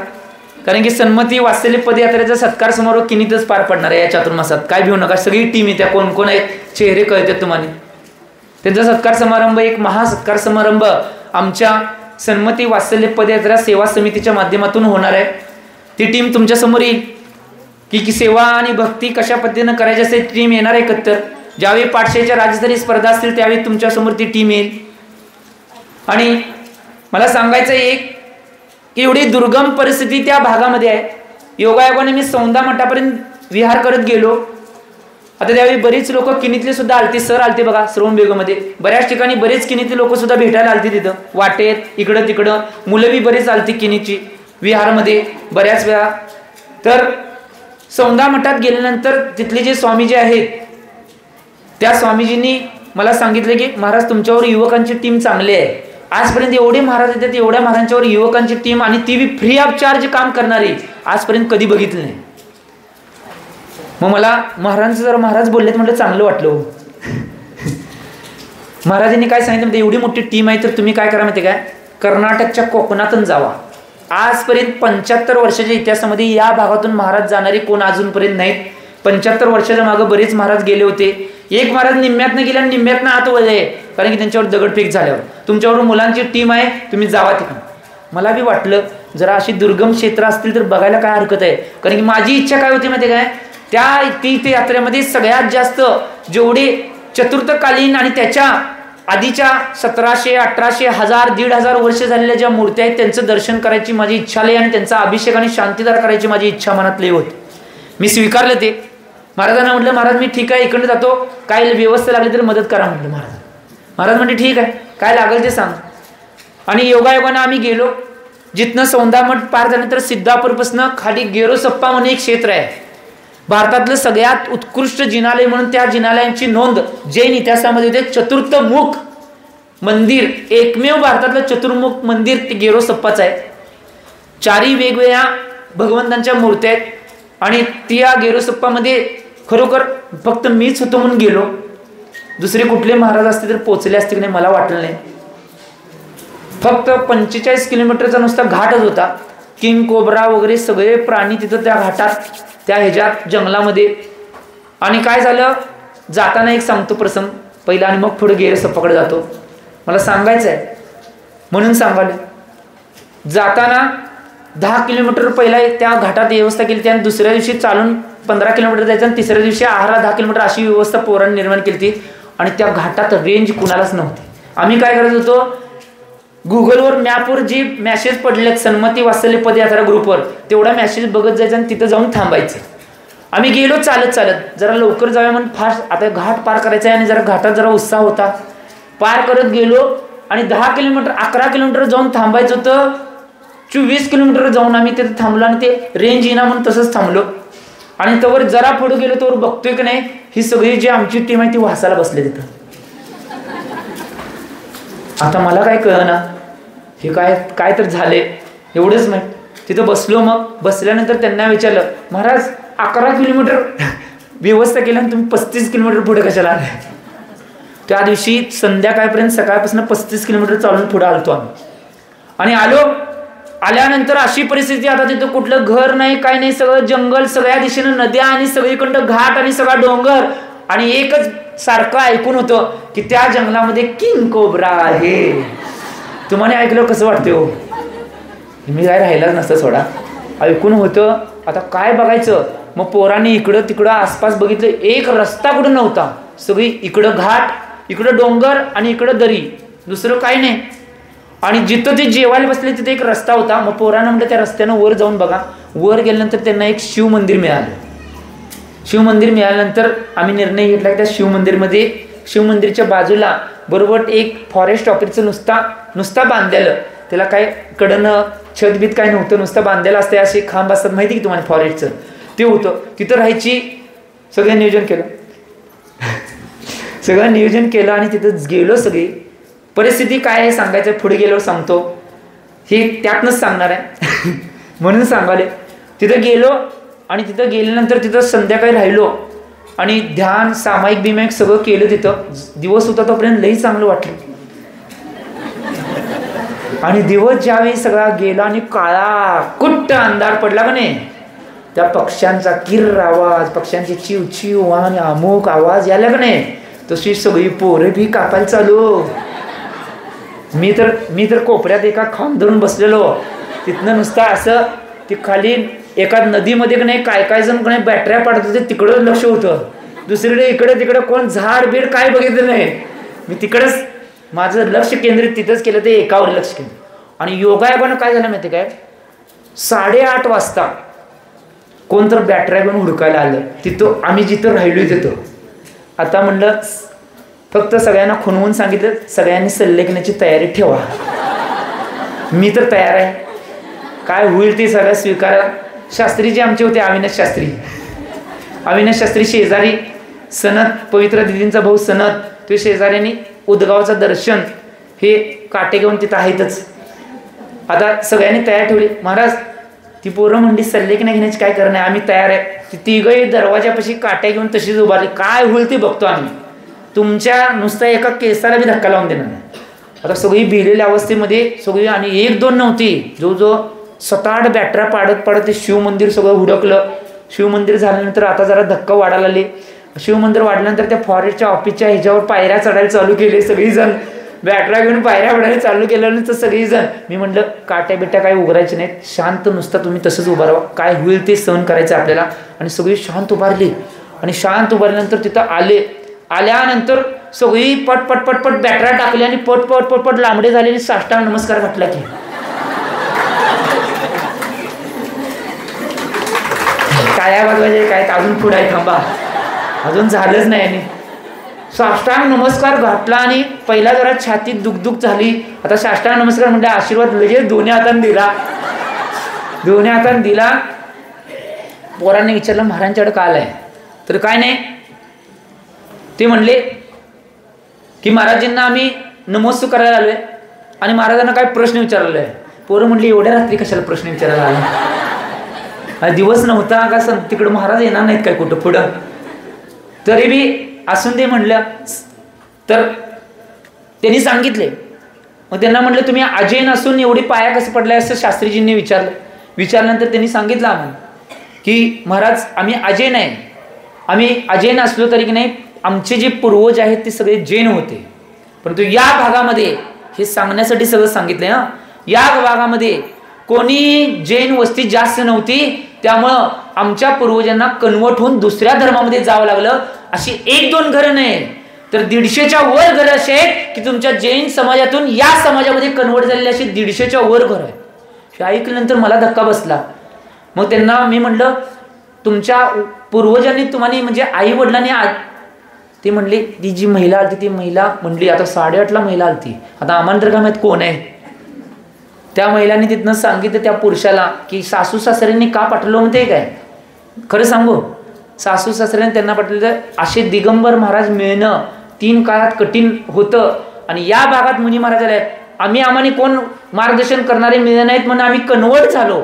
कारण की सन्मती वात्सल्य पदयात्रेचा सत्कार समारोह किनीतच पार पडणार आहे या चातुर्मासात. काय भिऊ नका, सगळी टीम येत्या, कोण कोण आहेत चेहरे कळतात तुम्हाला. त्यांचा सत्कार समारंभ, एक महासत्कार समारंभ आमच्या सन्मती वात्सल्य पदयात्रा सेवा समितीच्या माध्यमातून होणार आहे. ती टीम तुमच्या समोर येईल की सेवा आणि भक्ती कशा पद्धतीनं करायची असे टीम येणार आहे एकत्र. ज्यावेळी पाठशाळेच्या राज्यस्तरीय स्पर्धा असतील त्यावेळी तुमच्या समोर ती टीम येईल. आणि मला सांगायचं एक, एवढी दुर्गम परिस्थिती त्या भागामध्ये आहे. योगायोगाने मी सौंदा मठापर्यंत विहार करत गेलो. आता त्यावेळी बरीच लोक किनीतले सुद्धा आलते, सर आलते बघा श्रवणबेळगोळमध्ये. बऱ्याच ठिकाणी बरेच किनीतले लोक सुद्धा भेटायला आलते तिथं, वाटेत इकडं तिकडं. मुलं बी बरीच आलती किनीची विहारमध्ये बऱ्याच वेळा. तर सौंदा मठात गेल्यानंतर तिथले जे स्वामीजी आहेत, त्या स्वामीजींनी मला सांगितलं की महाराज तुमच्यावर युवकांची टीम चांगली आहे. आजपर्यंत एवढे महाराज येतात, एवढ्या महाराजांच्यावर युवकांची टीम आणि ती बी फ्री ऑफ चार्ज काम करणारी आजपर्यंत कधी बघितलं नाही. मग मला महाराज बोललेत म्हटलं चांगलं वाटलं. महाराजांनी काय सांगितलं म्हणजे एवढी मोठी टीम आहे तर तुम्ही काय करा माहिती काय, कर्नाटकच्या कोकणातून जावा. आजपर्यंत 75 वर्षाच्या इतिहासामध्ये या भागातून महाराज जाणारे कोण अजूनपर्यंत नाहीत. 75 वर्षाच्या मागे बरेच महाराज गेले होते. एक महाराज निम्म्यातनं गेला आणि निम्म्यातनं आत वळले, कारण की त्यांच्यावर दगडफेक झाल्यावर. तुमच्यावर मुलांची टीम आहे, तुम्ही जावा तिकडे. मला बी वाटलं जरा अशी दुर्गम क्षेत्र असतील तर बघायला काय हरकत आहे, कारण की माझी इच्छा काय होती माहिती काय, त्या तीर्थयात्रेमध्ये सगळ्यात जास्त जेवढे चतुर्थकालीन आणि त्याच्या आधीच्या 1700, 1800, 1000, 1500 वर्ष झालेल्या ज्या मूर्त्या आहेत त्यांचं दर्शन करायची माझी इच्छा लई आणि त्यांचा अभिषेक आणि शांतीदार करायची माझी इच्छा मनात लई होती. मी स्वीकारलं ते. महाराजांना म्हटलं महाराज मी ठीक आहे इकडे जातो, काय व्यवस्था लागली तर मदत करा म्हटलं. महाराज म्हणते ठीक आहे, काय लागेल ते सांग. आणि योगायोगानं आम्ही गेलो. जिथनं सौंदामठ पार झाल्यानंतर सिद्धापूरपासून खाली गेरोसप्पा म्हणून एक क्षेत्र आहे. भारतातलं सगळ्यात उत्कृष्ट जिनालय म्हणून त्या जिनालयांची नोंद जैन इतिहासामध्ये होते. चतुर्थमुख मंदिर, एकमेव भारतातलं चतुर्मुख मंदिर ते गेरोसप्पाचं आहे. चारही वेगवेगळ्या भगवंतांच्या मूर्त्या आहेत. आणि त्या गेरोसप्पामध्ये खरोखर फक्त मीच होतो म्हणून गेलो. दुसरे कुठले महाराज असते तर पोचले असते की नाही मला वाटलं नाही. फक्त 45 किलोमीटरचा नुसता घाटच होता. किंग कोब्रा वगैरे सगळे प्राणी तिथं त्या घाटात, त्या ह्याच्यात जंगलामध्ये. आणि काय झालं, जाताना एक सांगतो प्रसंग पहिला आणि मग पुढे गेरोसप्पाकडे जातो. मला सांगायचं आहे म्हणून सांगायला. जाताना 10 किलोमीटर पहिला त्या घाटात व्यवस्था केली. त्याने दुसऱ्या दिवशी चालून 15 किलोमीटर जायचं आणि तिसऱ्या दिवशी आहारा 10 किलोमीटर अशी व्यवस्था पोरांनी निर्माण केली. आणि त्या घाटात रेंज कुणालाच नव्हती. आम्ही काय करत होतो, गुगलवर मॅपवर जी मॅसेज पडले सन्मती वात्सल्य पदयात्रा ग्रुपवर तेवढा मॅसेज बघत जायचं आणि तिथं जाऊन थांबायचं. आम्ही गेलो चालत चालत, जरा लवकर जाऊया म्हणून फास्ट. आता घाट पार करायचा आहे आणि जरा घाटात जरा उत्साह होता. पार करत गेलो आणि 10 किलोमीटर 11 किलोमीटर जाऊन थांबायचं होतं. 24 किलोमीटर जाऊन आम्ही तिथे थांबलो आणि ते रेंज येईना म्हणून तसंच थांबलो. आणि तवर जरा पुढे गेलो तवर बघतोय की नाही ही सगळी जी आमची टीम आहे ती वासाला बसले तिथं. आता मला काय कळना हे काय तर झाले एवढंच माहित. तिथं बसलो. मग बसल्यानंतर त्यांना विचारलं, महाराज 11 किलोमीटर व्यवस्था केली आणि तुम्ही 35 किलोमीटर पुढे कशाला आले? त्या दिवशी संध्याकाळपर्यंत सकाळपासून 35 किलोमीटर चालून पुढे आलतो आम्ही. आणि आल्यानंतर अशी परिस्थिती, आता तिथं कुठलं घर नाही काय नाही, सगळं जंगल, सगळ्या दिशेनं नद्या आणि सगळीकडं घाट आणि सगळा डोंगर. आणि एकच सारखं ऐकून होतं की त्या जंगलामध्ये किंग कोब्रा आहे. तुम्हाला ऐकलं कसं वाटते हो? मी काय राहिलाच नसतं सोडा, ऐकून होतं. आता काय बघायचं? मग पोरांनी इकडं तिकडं आसपास बघितलं, एक रस्ता कुठं नव्हता. सगळी इकडं घाट, इकडं डोंगर आणि इकडं दरी, दुसरं काही नाही. आणि जिथं ते जेवायला बसले तिथे एक रस्ता होता. मग पोरांना म्हटलं त्या रस्त्यानं वर जाऊन बघा. वर गेल्यानंतर त्यांना एक शिव मंदिर मिळालं. शिव मंदिर मिळाल्यानंतर आम्ही निर्णय घेतला की त्या शिव मंदिरच्या बाजूला बरोबर एक फॉरेस्ट ऑफिसचं नुसता बांधलेलं, त्याला काय कडनं छतबीत काय नव्हतं, नुसतं बांधलेलं असतं. असे खांब असतात माहिती की तुम्हाला फॉरेस्टचं, ते होतं. तिथं राहायची सगळं नियोजन केलं आणि तिथं गेलो. सगळी परिस्थिती काय आहे सांगायचं पुढे गेल्यावर सांगतो, हे त्यातनंच सांगणार आहे म्हणून सांगाले. तिथं गेलो आणि तिथं गेल्यानंतर तिथं संध्याकाळी राहिलो आणि ध्यान सामायिक बिमायिक सगळं केलं. तिथं दिवस होता तोपर्यंत लई चांगलं वाटलं. आणि दिवस ज्यावेळी सगळा गेला आणि काळा कुट्ट अंधार पडला का नाही, त्या पक्ष्यांचा किर्र आवाज, पक्ष्यांची चिव चिव आणि अमुक आवाज यायला का नाही, तशी सगळी पोरं भी कापायला चालू. मी तर कोपऱ्यात एका खांब धरून बसलेलो. तिथनं नुसतं असं ती खाली एका नदीमध्ये का नाही काय जण का नाही बॅटऱ्या पाडत होते, तिकडं लक्ष होतं. दुसरीकडे इकडे तिकडे कोण झाड बीड काय बघितलं नाही. मी तिकडंच माझं लक्ष केंद्रित तिथंच केलं, ते एकावर लक्ष केंद्रित. आणि योगायोगानं काय झालं माहिती काय, 8:30 वाजता कोण तर बॅटऱ्या घेऊन हुडकायला आलं तिथं. आम्ही जिथं राहिलो तिथं. आता म्हणलं फक्त सगळ्यांना खुणवून सांगितलं, सगळ्यांनी सल्लेखनाची तयारी ठेवा. मी तर तयार आहे, काय होईल ते सगळं स्वीकारा. शास्त्रीजी आमचे होते, अविनाश शास्त्री शेजारी. सनत, पवित्र दिदींचा भाऊ सनत, तो शेजाऱ्यांनी उदगावचं दर्शन हे काटे घेऊन तिथं आहेतच. आता सगळ्यांनी तयार ठेवली. महाराज ती पोरं म्हणली सल्लेखना घेण्याची काय करणार, आम्ही तयार आहे. ती तिघही दरवाजापाशी काट्या घेऊन तशीच उभारली. काय होईल ते बघतो आम्ही, तुमच्या नुसता एका केसाला बी धक्का लावून देणार नाही. आता सगळी भिलेल्या अवस्थेमध्ये सगळी, आणि 1-2 नव्हती, जो 7-8 बॅटऱ्या पाडत ते शिव मंदिर सगळं हुडकलं. शिव मंदिर झाल्यानंतर आता जरा धक्का वाढायला लागले. शिव मंदिर वाढल्यानंतर त्या फॉरेस्टच्या ऑफिसच्या ह्याच्यावर पायऱ्या चढायला चालू केले. सगळीजण बॅटऱ्या घेऊन पायऱ्या चढायला चालू केल्यानंतर सगळीजण, मी म्हटलं काट्या बिट्या काही उघडायचे नाहीत, शांत नुसतं तुम्ही तसंच उभा राहा, काय होईल ते सहन करायचं आपल्याला. आणि सगळी शांत उभारली. आणि शांत उभारल्यानंतर तिथं आल्यानंतर सगळी पट बॅटऱ्या टाकली आणि पट लांबडे झाले आणि साष्टांग नमस्कार घातला की काय वाजवायचे काय, अजून पुढे आहे, थांबा, अजून झालंच नाही. आणि साष्टांग नमस्कार घातला आणि पहिला जरा छातीत दुखदुख झाली. आता साष्टांग नमस्कार म्हणजे आशीर्वाद लगेच दोन्ही हाताने दिला. पोरांनी विचारलं महाराजांच्याकडे काय आलाय? तर काय नाही, ते म्हणले की महाराजांना आम्ही नमस्कार करायला आलोय आणि महाराजांना काय प्रश्न विचारलेला आहे. पोरं म्हणली एवढ्या रात्री कशाला प्रश्न विचारायला आला? दिवस नव्हता का सण तिकडं महाराज येणार नाहीत काय कुठं पुढं? तरी बी असून ते म्हणलं. तर त्यांनी सांगितले. मग त्यांना म्हटलं तुम्ही अजय नसून एवढी पाया कसं पडलाय असं शास्त्रीजींनी विचारल्यानंतर त्यांनी सांगितलं आम्हाला की महाराज आम्ही अजय नाही, आम्ही अजय नसलो तरी की नाही आमचे जे पूर्वज आहेत ते सगळे जैन होते. परंतु या भागामध्ये हे सांगण्यासाठी सगळं सांगितलंय. या भागामध्ये कोणी जैन वस्ती जास्त नव्हती, त्यामुळं आमच्या पूर्वजांना कन्वर्ट होऊन दुसऱ्या धर्मामध्ये जावं लागलं. अशी 1-2 घरं नाही तर 150च्या वर घरं असे आहेत की तुमच्या जैन समाजातून या समाजामध्ये कन्वर्ट झालेले अशी 150च्या वर घरं आहे. हे ऐकल्यानंतर मला धक्का बसला. मग त्यांना मी म्हटलं तुमच्या पूर्वजांनी तुम्हाला म्हणजे आई वडिलांनी ते म्हणले ती जी महिला आलती ती महिला म्हणली आता 8:30ला महिला आलती, आता आम्हाला तर काय माहित कोण आहे. त्या महिलांनी तिथनं सांगितलं त्या पुरुषाला की सासू सासऱ्यांनी का पाठवलं म्हणते काय? खरं सांगू, सासू सासऱ्यांनी त्यांना पाठवलं. असे दिगंबर महाराज मिळणं 3 काळात कठीण होतं आणि या भागात मुनी महाराज आले. आम्हाला कोण मार्गदर्शन करणारे मिळले नाहीत म्हणून आम्ही कन्वर्ट झालो.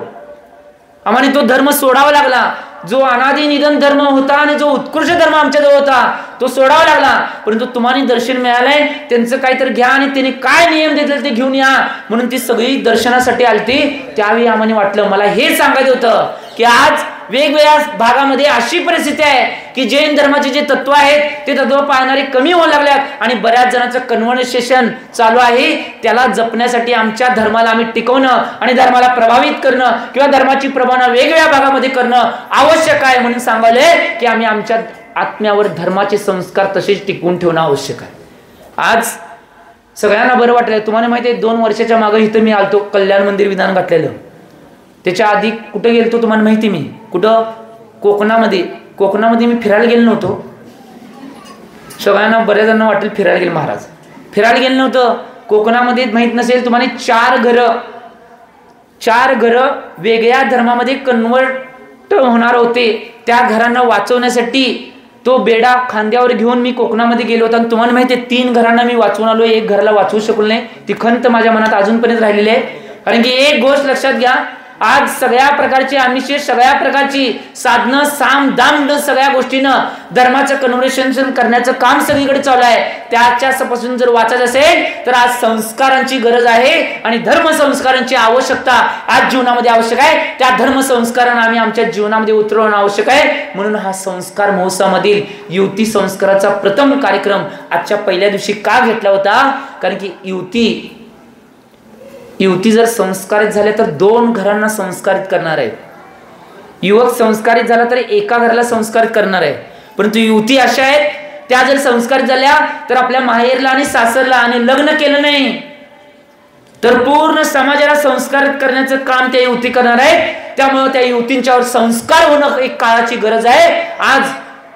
आम्हाला तो धर्म सोडावा लागला. जो अनादि निधन धर्म होता आणि जो उत्कृष्ट धर्म आमच्याजवळ होता तो सोडावा लागला. परंतु तुम्हाला दर्शन मिळालंय, त्यांचं काहीतरी घ्या आणि त्यांनी काय नियम देतले ते घेऊन या म्हणून ती सगळी दर्शनासाठी आलती. त्यावेळी आम्हाला वाटलं मला हे सांगायचं होतं की आज वेगवेगळ्या भागामध्ये अशी परिस्थिती आहे की जैन धर्माचे जे तत्व आहेत ते तत्व पाळणारे कमी होऊ लागल्यात आणि बऱ्याच जणांचं कन्व्हर्सेशन चालू आहे. त्याला जपण्यासाठी आमच्या धर्माला आम्ही टिकवणं आणि धर्माला प्रभावित करणं किंवा धर्माची प्रभावना वेगवेगळ्या भागामध्ये करणं आवश्यक आहे म्हणून सांगायले की आम्ही आमच्या आत्म्यावर धर्माचे संस्कार तसेच टिकवून ठेवणं आवश्यक आहे. आज सगळ्यांना बरं वाटलं. तुम्हाला माहिती आहे 2 वर्षाच्या मागे इथं मी आलतो कल्याण मंदिर विधान घातलेलं. त्याच्या आधी कुठं गेलतो तुम्हाला माहिती? मी कुठं कोकणामध्ये मी फिरायला गेलो नव्हतो. सगळ्यांना बऱ्याच जणांना वाटेल फिरायला गेलो महाराज, फिरायला गेलो नव्हतं. कोकणामध्ये माहित नसेल तुम्हाला 4 घरं वेगळ्या धर्मामध्ये कन्वर्ट होणार होते. त्या घरांना वाचवण्यासाठी तो बेडा खांद्यावर घेऊन मी कोकणामध्ये गेलो होतो. आणि तुम्हाला माहिती आहे 3 घरांना मी वाचवून आलो, 1 घराला वाचवू शकलो नाही. ती खंत माझ्या मनात अजूनपर्यंत राहिलेली आहे. कारण की एक गोष्ट लक्षात घ्या, आज सगळ्या प्रकारची आमिष, सगळ्या प्रकारची साधनं, साम दाम सगळ्या गोष्टीनं धर्माचं कन्व्हर्सेशन करण्याचं काम सगळीकडे चालू आहे. त्याच्यापासून जर वाचायचं असेल तर आज संस्कारांची गरज आहे आणि धर्म संस्कारांची आवश्यकता आज जीवनामध्ये आवश्यक आहे. त्या धर्म संस्कारांना आम्ही आमच्या जीवनामध्ये उतरवणं आवश्यक आहे. म्हणून हा संस्कार महोत्सवामधील युवती संस्काराचा प्रथम कार्यक्रम आजच्या पहिल्या दिवशी का घेतला होता? कारण की युवती जर संस्कारित झाल्या तर 2 घरांना संस्कारित करणार आहे. युवक संस्कारित झाला तर एका घराला संस्कारित करणार आहे. परंतु युवती अशा आहेत त्या जर संस्कारित झाल्या तर आपल्या माहेरला आणि सासरला आणि लग्न केलं नाही तर पूर्ण समाजाला संस्कारित करण्याचं काम त्या युवती करणार आहे. त्यामुळे त्या युवतींच्यावर संस्कार होणं एक काळाची गरज आहे. आज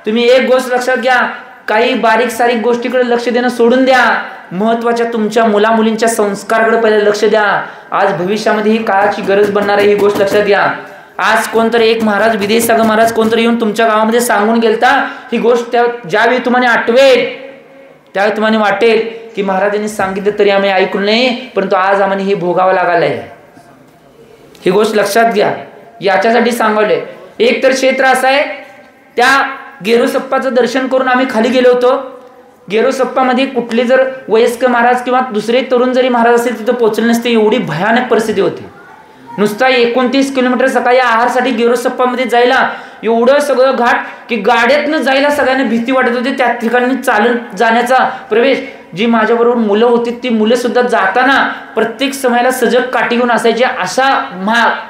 तुम्ही एक गोष्ट लक्षात घ्या, काही बारीक सारीक गोष्टीकडे लक्ष देणं सोडून द्या. महत्वाच्या तुमच्या मुलामुलींच्या संस्काराकडे पहिले लक्ष द्या. आज भविष्यामध्ये ही काळाची गरज बनणार आहे, ही गोष्ट लक्षात घ्या. आज कोणतरी एक महाराज, विदेश सागर महाराज कोणतरी येऊन तुमच्या गावामध्ये सांगून गेलता ही गोष्ट. ज्यावेळी तुम्हाला आठवेल त्यावेळी तुम्हाला वाटेल की महाराजांनी सांगितलं तरी आम्ही ऐकून नाही, परंतु आज आम्हाला हे भोगावं लागलंय. ही गोष्ट लक्षात घ्या. याच्यासाठी सांगवलंय. एक तर क्षेत्र असं आहे, त्या गेरोसप्पाचं दर्शन करून आम्ही खाली गेलो होतो. गेरोसप्पामध्ये कुठले जर वयस्कर महाराज किंवा दुसरे तरुण जरी महाराज असेल तिथं पोहोचले नसते, एवढी भयानक परिस्थिती होती. नुसता 29 किलोमीटर सकाळी आहारसाठी गेरोसप्पामध्ये जायला एवढं सगळं घाट की गाड्यातनं जायला सगळ्यांना भीती वाटत होती. त्या ठिकाणी चालत जाण्याचा प्रवेश, जी माझ्याबरोबर मुलं होती ती मुलं सुद्धा जाताना प्रत्येक समयाला सजग काठी घेऊन असायचे. असा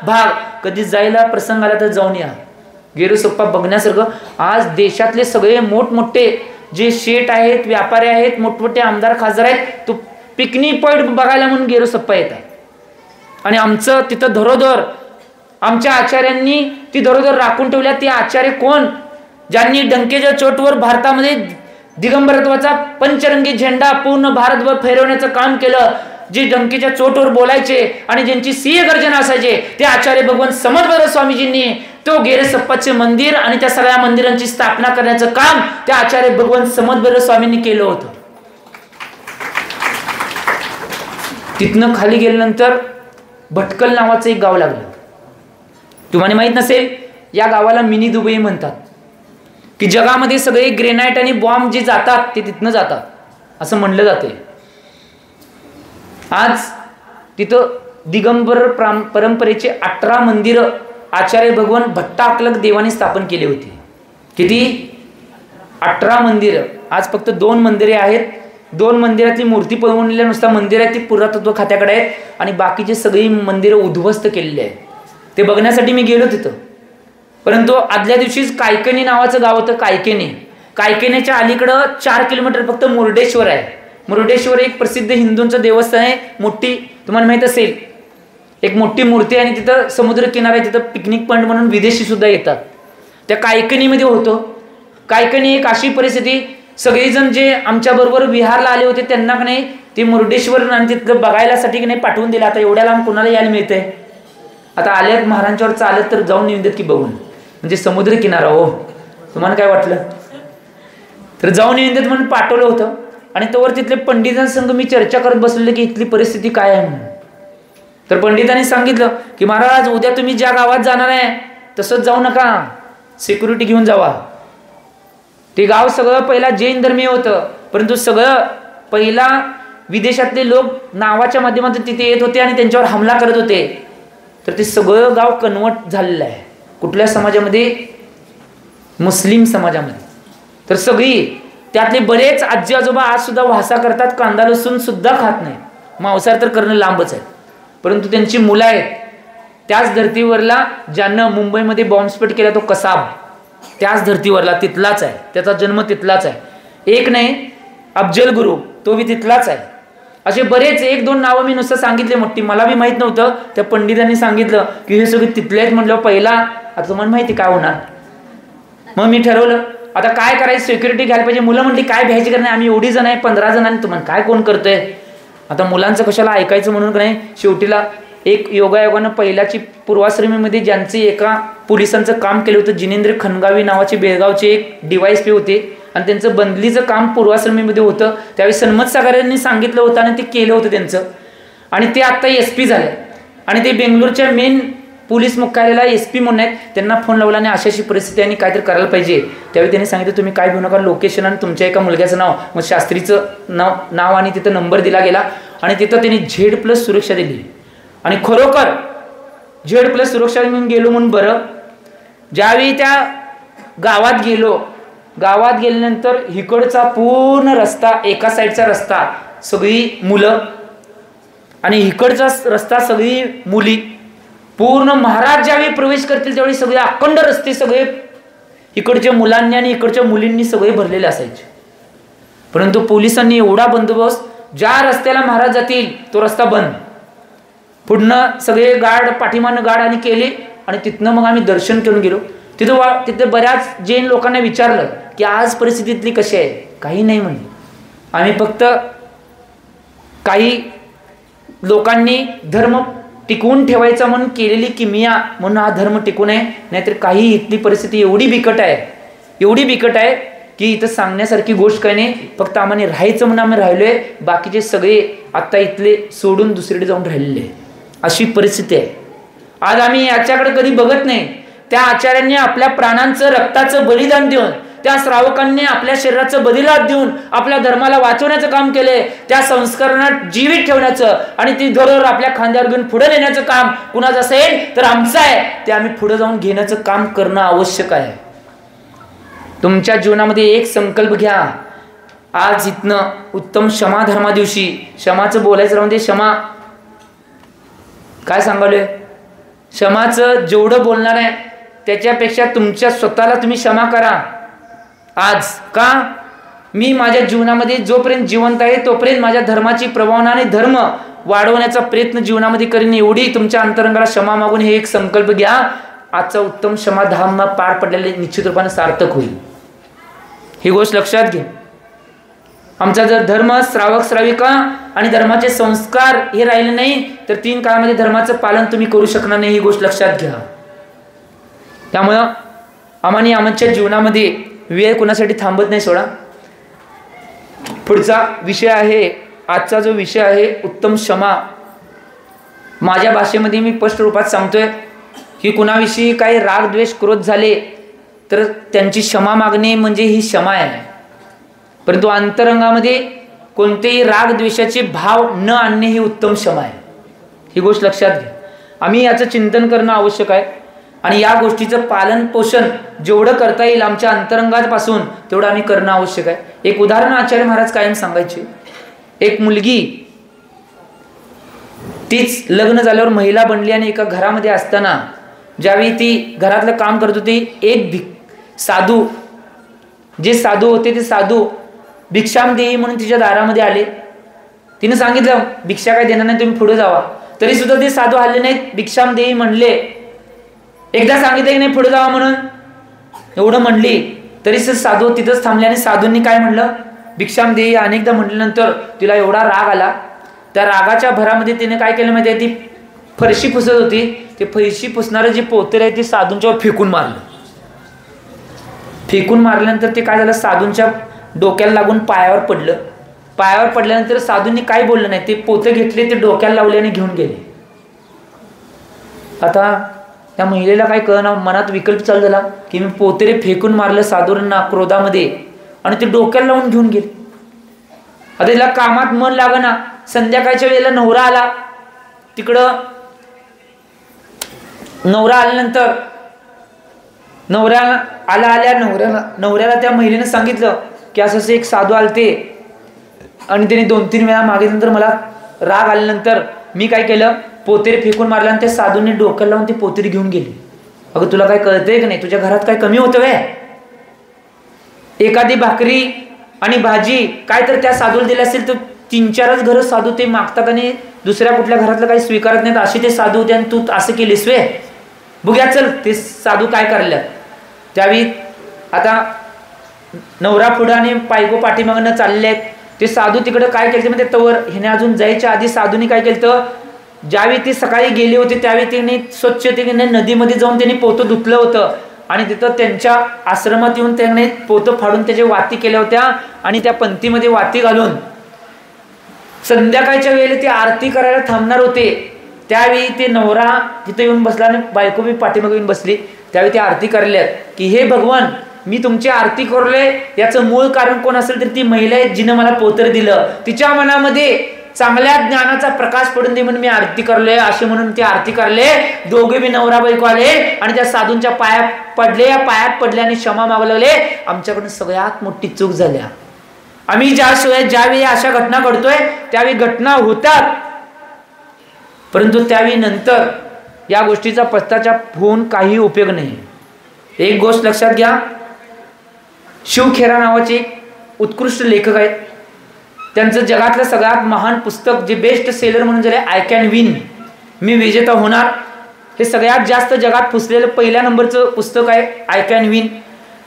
भाग कधी जायला प्रसंग आला तर जाऊन या. गेरोसप्पा बघण्यासारखं. आज देशातले सगळे मोठमोठे जे शेठ आहेत, व्यापारी आहेत, मोठमोठे आमदार खासदार आहेत, तो पिकनिक पॉइंट बघायला म्हणून गेरोसप्पा येतात. आणि आमचं तिथं धरोधर आमच्या आचार्यांनी ती धरोधर राखून ठेवल्या. ते आचार्य कोण? ज्यांनी डंकेच्या चोटवर भारतामध्ये दिगंबरत्वाचा पंचरंगी झेंडा पूर्ण भारतभर फैरवण्याचं काम केलं. जे डंकीच्या चोटवर बोलायचे आणि ज्यांची सिंह गर्जना असायचे ते आचार्य भगवान समर्थभद्र स्वामीजींनी तो गेरेसप्पाचे मंदिर आणि त्या सगळ्या मंदिरांची स्थापना करण्याचं काम त्या आचार्य भगवान समर्थभद्र स्वामींनी केलं होतं. तिथनं खाली गेल्यानंतर भटकल नावाचं एक गाव लागलं. तुम्हाला माहित नसेल, या गावाला मिनी दुबई म्हणतात, की जगामध्ये सगळे ग्रेनाइट आणि बॉम्ब जे जातात ते तिथनं जातात असं म्हणलं जाते. आज तिथं दिगंबर परंपरेचे 18 मंदिर आचार्य भगवान भट्टाकलक देवाने स्थापन केले होते. किती? 18 मंदिर. आज फक्त 2 मंदिरे आहेत. 2 मंदिरातली मूर्ती बनवलेल्या नुसता मंदिर आहे ती पुरातत्व खात्याकडे आहेत आणि बाकीचे सगळी मंदिरं उद्ध्वस्त केलेली आहेत. ते बघण्यासाठी मी गेलो तिथं. परंतु आदल्या दिवशीच कायकेने नावाचं गाव होतं. कायकेनेच्या अलीकडं 4 किलोमीटर फक्त मुर्डेश्वर आहे. मुर्डेश्वर एक प्रसिद्ध हिंदूंचं देवस्थान आहे. मोठी, तुम्हाला माहित असेल, एक मोठी मूर्ती आहे आणि तिथं समुद्र किनारा आहे. तिथं पिकनिक पॉईंट म्हणून विदेशी सुद्धा येतात. त्या कायकेनीमध्ये होतं. कायकेनी एक अशी परिस्थिती, सगळेजण जे आमच्याबरोबर बिहारला आले होते त्यांना का नाही ते मुर्डेश्वर आणि तिथं बघायलासाठी की नाही पाठवून दिलं. आता एवढ्या लांब कोणाला यायला मिळतंय? आता आल्यात महाराजांच्यावर चालत तर जाऊन येऊन देत की बघून, म्हणजे समुद्र किनारा. हो, तुम्हाला काय वाटलं? तर जाऊन येऊन देत म्हणून पाठवलं होतं. आणि तोवर तिथले पंडितांसंग मी चर्चा करत बसलेले की इथली परिस्थिती काय आहे म्हणून. तर पंडितांनी सांगितलं की महाराज, उद्या तुम्ही ज्या गावात जाणार आहे तसंच जाऊ नका, सिक्युरिटी घेऊन जावा. ते गाव सगळं पहिला जैन धर्मीय होतं, परंतु सगळं पहिला विदेशातले लोक नावाच्या माध्यमातून तिथे येत होते आणि त्यांच्यावर हमला करत होते. तर ते सगळं गाव कन्वर्ट झालेलं आहे. कुठल्या समाजामध्ये? मुस्लिम समाजामध्ये. तर सगळी त्यातले बरेच आजी आजोबा आज सुद्धा वासा करतात, कांदा लसूण सुद्धा खात नाही. मांसाहार तर करणं लांबच आहे. परंतु त्यांची मुलं आहेत त्याच धर्तीवरला ज्यांना मुंबईमध्ये बॉम्बस्फोट केला तो कसाब त्याच धर्तीवरला तिथलाच आहे. त्याचा जन्म तिथलाच आहे. एक नाही, अफजल गुरु तो बी तिथलाच आहे. असे बरेच 1-2 नावं मी नुसतं सांगितले मोठी. मला बी माहीत नव्हतं. त्या पंडितांनी सांगितलं की हे सगळे तिथले आहेत. म्हटलं पहिला आता तुम्हाला माहिती काय होणार. मग मी ठरवलं आता काय करायचं, सिक्युरिटी घ्यायला पाहिजे. मुलं म्हटली काय भ्यायची करणे, आम्ही एवढी जण आहे, 15 जण आणि तुम्हाला काय कोण करतंय. आता मुलांचं कशाला ऐकायचं म्हणून का नाही शेवटीला एक योगायोगानं पहिल्याची पूर्वाश्रमीमध्ये ज्यांचे एका पोलिसांचं काम केलं होतं, जिनेंद्र खनगावी नावाचे बेळगावचे एक DYSP होते आणि त्यांचं बंदलीचं काम पूर्वाश्रमीमध्ये होतं. त्यावेळी सन्मत सागरांनी सांगितलं होतं आणि ते केलं होतं त्यांचं. आणि ते आत्ता SP झाले आणि ते बेंगलोरच्या मेन पोलीस मुख्यालयाला SP म्हणून आहेत. त्यांना फोन लावला आणि अशी परिस्थिती आणि काहीतरी करायला पाहिजे. त्यावेळी त्यांनी सांगितलं तुम्ही काय घेऊ नका, लोकेशन आणि तुमच्या एका मुलग्याचं नाव, मग शास्त्रीचं नाव आणि तिथं नंबर दिला गेला आणि तिथं त्यांनी Z+ सुरक्षा दिली. आणि खरोखर Z+ सुरक्षा म्हणून गेलो म्हणून बरं. ज्यावेळी त्या गावात गेलो, गावात गेल्यानंतर इकडचा पूर्ण रस्ता, एका साईडचा रस्ता सगळी मुलं आणि इकडचा रस्ता सगळी मुली. पूर्ण महाराज ज्यावेळी प्रवेश करतील त्यावेळी सगळे अखंड रस्ते सगळे इकडच्या मुलांनी आणि इकडच्या मुलींनी सगळे भरलेले असायचे. परंतु पोलिसांनी एवढा बंदोबस्त, ज्या रस्त्याला महाराज जातील तो रस्ता बंद. पुढनं सगळे गार्ड, पाठीमानं गार्ड आणि केले आणि तिथनं मग आम्ही दर्शन करून गेलो. तिथं बऱ्याच जैन लोकांना विचारलं की आज परिस्थितीतली कशी आहे. काही नाही म्हणले. आम्ही फक्त काही लोकांनी धर्म टिकवून ठेवायचा म्हणून केलेली किमिया म्हणून हा धर्म टिकून आहे. नाहीतर काही इथली परिस्थिती एवढी बिकट आहे की इथं सांगण्यासारखी गोष्ट काही नाही. फक्त आम्हाला राहायचं म्हणून आम्ही राहिलोय, बाकीचे सगळे आता इथले सोडून दुसरीकडे जाऊन राहिलेले. अशी परिस्थिती आहे. आज आम्ही याच्याकडे कधी बघत नाही. त्या आचार्यांनी आपल्या प्राणांचं, रक्ताचं बलिदान देऊन, त्या श्रावकांनी आपल्या शरीराचं बलिदान देऊन आपल्या धर्माला वाचवण्याचं काम केलंय. त्या संस्कारांना जीवित ठेवण्याचं आणि ती धरोहर आपल्या खांद्यावर घेऊन पुढे नेण्याचं काम कुणाचं असेल तर आमचं आहे. ते आम्ही पुढे जाऊन घेण्याचं काम करणं आवश्यक आहे. तुमच्या जीवनामध्ये एक संकल्प घ्या. आज इथनं उत्तम क्षमा धर्मा दिवशी क्षमाचं बोलायचं राहून दे. क्षमा काय सांगालोय, क्षमाचं जेवढं बोलणार आहे त्याच्यापेक्षा तुमच्या स्वतःला तुम्ही क्षमा करा. आज का मी माझ्या जीवनामध्ये जोपर्यंत जिवंत आहे तोपर्यंत माझ्या धर्माची प्रभावना आणि धर्म वाढवण्याचा प्रयत्न जीवनामध्ये करीन. एवढी तुमच्या अंतरंगाला क्षमा मागून हे एक संकल्प घ्या. आजचा उत्तम क्षमा धाम पार पडलेले निश्चित रूपाने सार्थक होईल. ही गोष्ट लक्षात घे. आमचा जर धर्म, श्रावक श्राविका आणि धर्माचे संस्कार हे राहिले नाही तर 3 काळामध्ये धर्माचं पालन तुम्ही करू शकणार नाही, ही गोष्ट लक्षात घ्या. त्यामुळं आमच्या जीवनामध्ये वेळ कोणासाठी थांबत नाही. सोडा. पुढचा विषय आहे, आजचा जो विषय आहे उत्तम क्षमा. माझ्या भाषेमध्ये मी स्पष्ट रूपात सांगतोय की कुणाविषयी काही राग द्वेष क्रोध झाले तर त्यांची क्षमा मागणे म्हणजे ही क्षमा आहे. परंतु अंतरंगामध्ये कोणतेही राग द्वेषाचे भाव न आणणे ही उत्तम क्षमा आहे. ही गोष्ट लक्षात घ्या. आम्ही याचं चिंतन करणं आवश्यक आहे आणि या गोष्टीचं पालन पोषण जेवढं करता येईल आमच्या अंतरंगापासून तेवढं आम्ही करणं आवश्यक आहे. एक उदाहरण आचार्य महाराज कायम सांगायचे. एक मुलगी, तीच लग्न झाल्यावर महिला बनली आणि एका घरामध्ये असताना ज्यावेळी ती घरातलं काम करत होती, एक साधू, जे साधू होते ते साधू भिक्षाम देई म्हणून तिच्या दारामध्ये आले. तिने सांगितलं भिक्षा काय देणार नाही, तुम्ही पुढे जावा. तरी सुद्धा ते साधू आले नाहीत. भिक्षाम देई म्हणले. एकदा सांगितलं की नाही पुढे जावा म्हणून, एवढं म्हणली तरी साधू तिथंच थांबले. आणि साधूंनी काय म्हणलं, भिक्षाम देई अनेकदा म्हटल्यानंतर तिला एवढा राग आला. त्या रागाच्या भरामध्ये तिने काय केलं माहिती आहे, ती फरशी पुसत होती. ते फरशी पुसणारं जे पोतेर आहे ते साधूंच्यावर फेकून मारलं. फेकून मारल्यानंतर ते काय झालं, साधूंच्या डोक्याला लागून पायावर पडलं. पायावर पडल्यानंतर साधूंनी काय बोललं नाही, ते पोते घेतले, ते डोक्याला लावले आणि घेऊन गेले. आता त्या महिलेला काय कळना, मनात विकल्प चालू झाला की मी पोतेरे फेकून मारलं साधूंना क्रोधामध्ये आणि ते डोक्याला लावून घेऊन गेले. आता तिला कामात मन लागना. संध्याकाळच्या वेळेला नवरा आला. तिकडं नवरा आल्यानंतर नवऱ्याला त्या महिलेनं सांगितलं की असं एक साधू आलते आणि त्याने 2-3 वेळा मागितल्यानंतर मला राग आल्यानंतर मी काय केलं, पोतेरी फेकून मारला आणि त्या साधूंनी डोक्याला लावून ती पोतेरी घेऊन गेली. अगं तुला काय कळतंय की नाही, तुझ्या घरात काय कमी होतं वे? एखादी भाकरी आणि भाजी काय तर त्या साधूला दिली असेल तर 3-4च घरं साधू ते मागतात आणि दुसऱ्या कुठल्या घरातलं काही स्वीकारत नाहीत, असे ते साधू होते. आणि तू असं केलीस वे, बघूया चल ते साधू काय करल्यात. त्यावेळी आता नवरा पुढं आणि बायको पाठीमागनं चालले आहेत. ते साधू तिकडं काय केलं म्हणजे तवर हिने अजून जायच्या आधी साधूने काय केलं, ज्यावेळी ते सकाळी गेले होते त्यावेळी त्यांनी स्वच्छतेने नदीमध्ये जाऊन त्यांनी पोतं धुतलं होतं आणि तिथं त्यांच्या आश्रमात येऊन त्यांनी पोतं फाडून त्याचे वाती केल्या होत्या आणि त्या पंथीमध्ये वाती घालून संध्याकाळच्या वेळेला ते आरती करायला थांबणार होते. त्यावेळी ते नवरा तिथं येऊन बसला आणि बायको बी पाठीमागे येऊन बसली. त्यावेळी ते आरती करल्यात की हे भगवान, मी तुमची आरती करले याचं मूळ कारण कोण असेल तर ती महिला आहे जिनं मला पोतर दिलं. तिच्या मनामध्ये चांगल्या ज्ञानाचा प्रकाश पडून दे म्हणून मी आरती करले, असे म्हणून ते आरती करले. दोघे बी नवरा बायको आले आणि त्या साधूंच्या पायात पडले. या पायात पडले आणि क्षमा मागू लागले. आमच्याकडून सगळ्यात मोठी चूक झाल्या. आम्ही ज्यावेळी अशा घटना घडतोय त्यावेळी घटना होतात, परंतु त्यावेळी नंतर या गोष्टीचा पश्चाताप होऊन काही उपयोग नाही. एक गोष्ट लक्षात घ्या, शिव खेरा नावाचे उत्कृष्ट लेखक आहेत. त्यांचं जगातलं सगळ्यात महान पुस्तक जे बेस्ट सेलर म्हणून झाले आय कॅन विन, मी विजेता होणार, हे सगळ्यात जास्त जगात पुसलेलं पहिल्या नंबरचं पुस्तक आहे आय कॅन विन.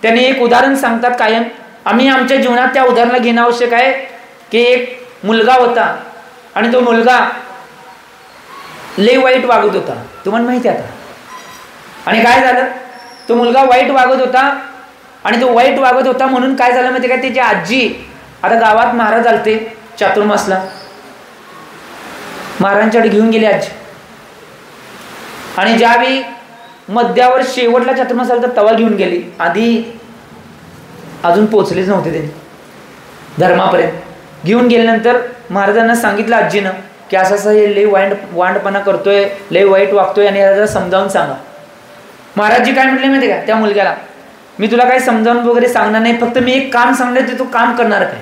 त्यांनी एक उदाहरण सांगतात कायम. आम्ही आमच्या जीवनात त्या उदाहरणाला घेणं आवश्यक आहे की एक मुलगा होता आणि तो मुलगा लय वाईट वागत होता. तुम्हाला माहिती आहे आता. आणि काय झालं, तो मुलगा वाईट वागत होता आणि तो वाईट वागत होता म्हणून काय झालं माहिती काय, त्याची आजी, आता गावात महाराज आलते चातुर्मासला, महाराजांच्याकडे घेऊन गेले आजी. आणि ज्यावेळी मध्यावर शेवटला चातुर्मास आला तर तवा घेऊन गेली. आधी अजून पोचलेच नव्हते त्यांनी धर्मापर्यंत. घेऊन गेल्यानंतर महाराजांना सांगितलं आजीनं की असं असं हे लय वांडपणा करतोय, लय वाईट वागतोय आणि याला समजावून सांगा. महाराजजी काय म्हटले माहिती का त्या मुलग्याला, मी तुला काही समजावून वगैरे सांगणार नाही, फक्त मी एक काम सांगणार ते तू काम करणार काय.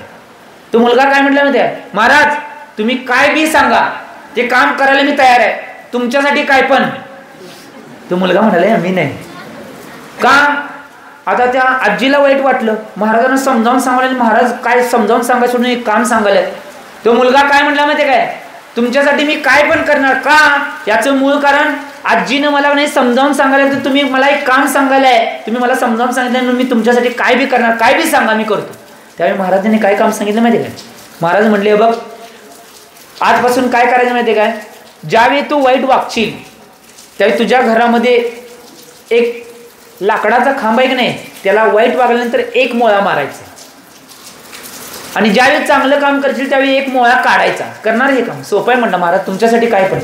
तो मुलगा काय म्हटला माहिती आहे, महाराज तुम्ही काय बी सांगा ते काम करायला मी तयार आहे, तुमच्यासाठी काय पण. तो मुलगा म्हणाला मी नाही. का, आता त्या आजीला वाईट वाटलं, महाराजांना समजावून सांगायला, महाराज काय समजावून सांगा सोडून एक काम सांगायला. तो मुलगा काय म्हटला माहिती काय, तुमच्यासाठी मी काय पण करणार. का, याचं मूळ कारण आजीनं मला नाही समजावून सांगायला, तर तुम्ही मला एक काम सांगायला आहे, तुम्ही मला समजावून सांगितलं मी तुमच्यासाठी काय बी करणार, काय बी सांगा मी करतो. त्यावेळी महाराजांनी काय काम सांगितलं माहिती आहे काय? महाराज म्हणले बघ आजपासून काय करायचं माहिती आहे काय, ज्यावेळी तू वाईट वागशील त्यावेळी तुझ्या घरामध्ये एक लाकडाचा खांब आहे की नाही, त्याला वाईट वागल्यानंतर एक मोळा मारायचा आणि ज्यावेळी चांगलं काम करशील त्यावेळी एक मोळा काढायचा. करणार हे काम? सोपं आहे म्हणलं महाराज, तुमच्यासाठी काय पण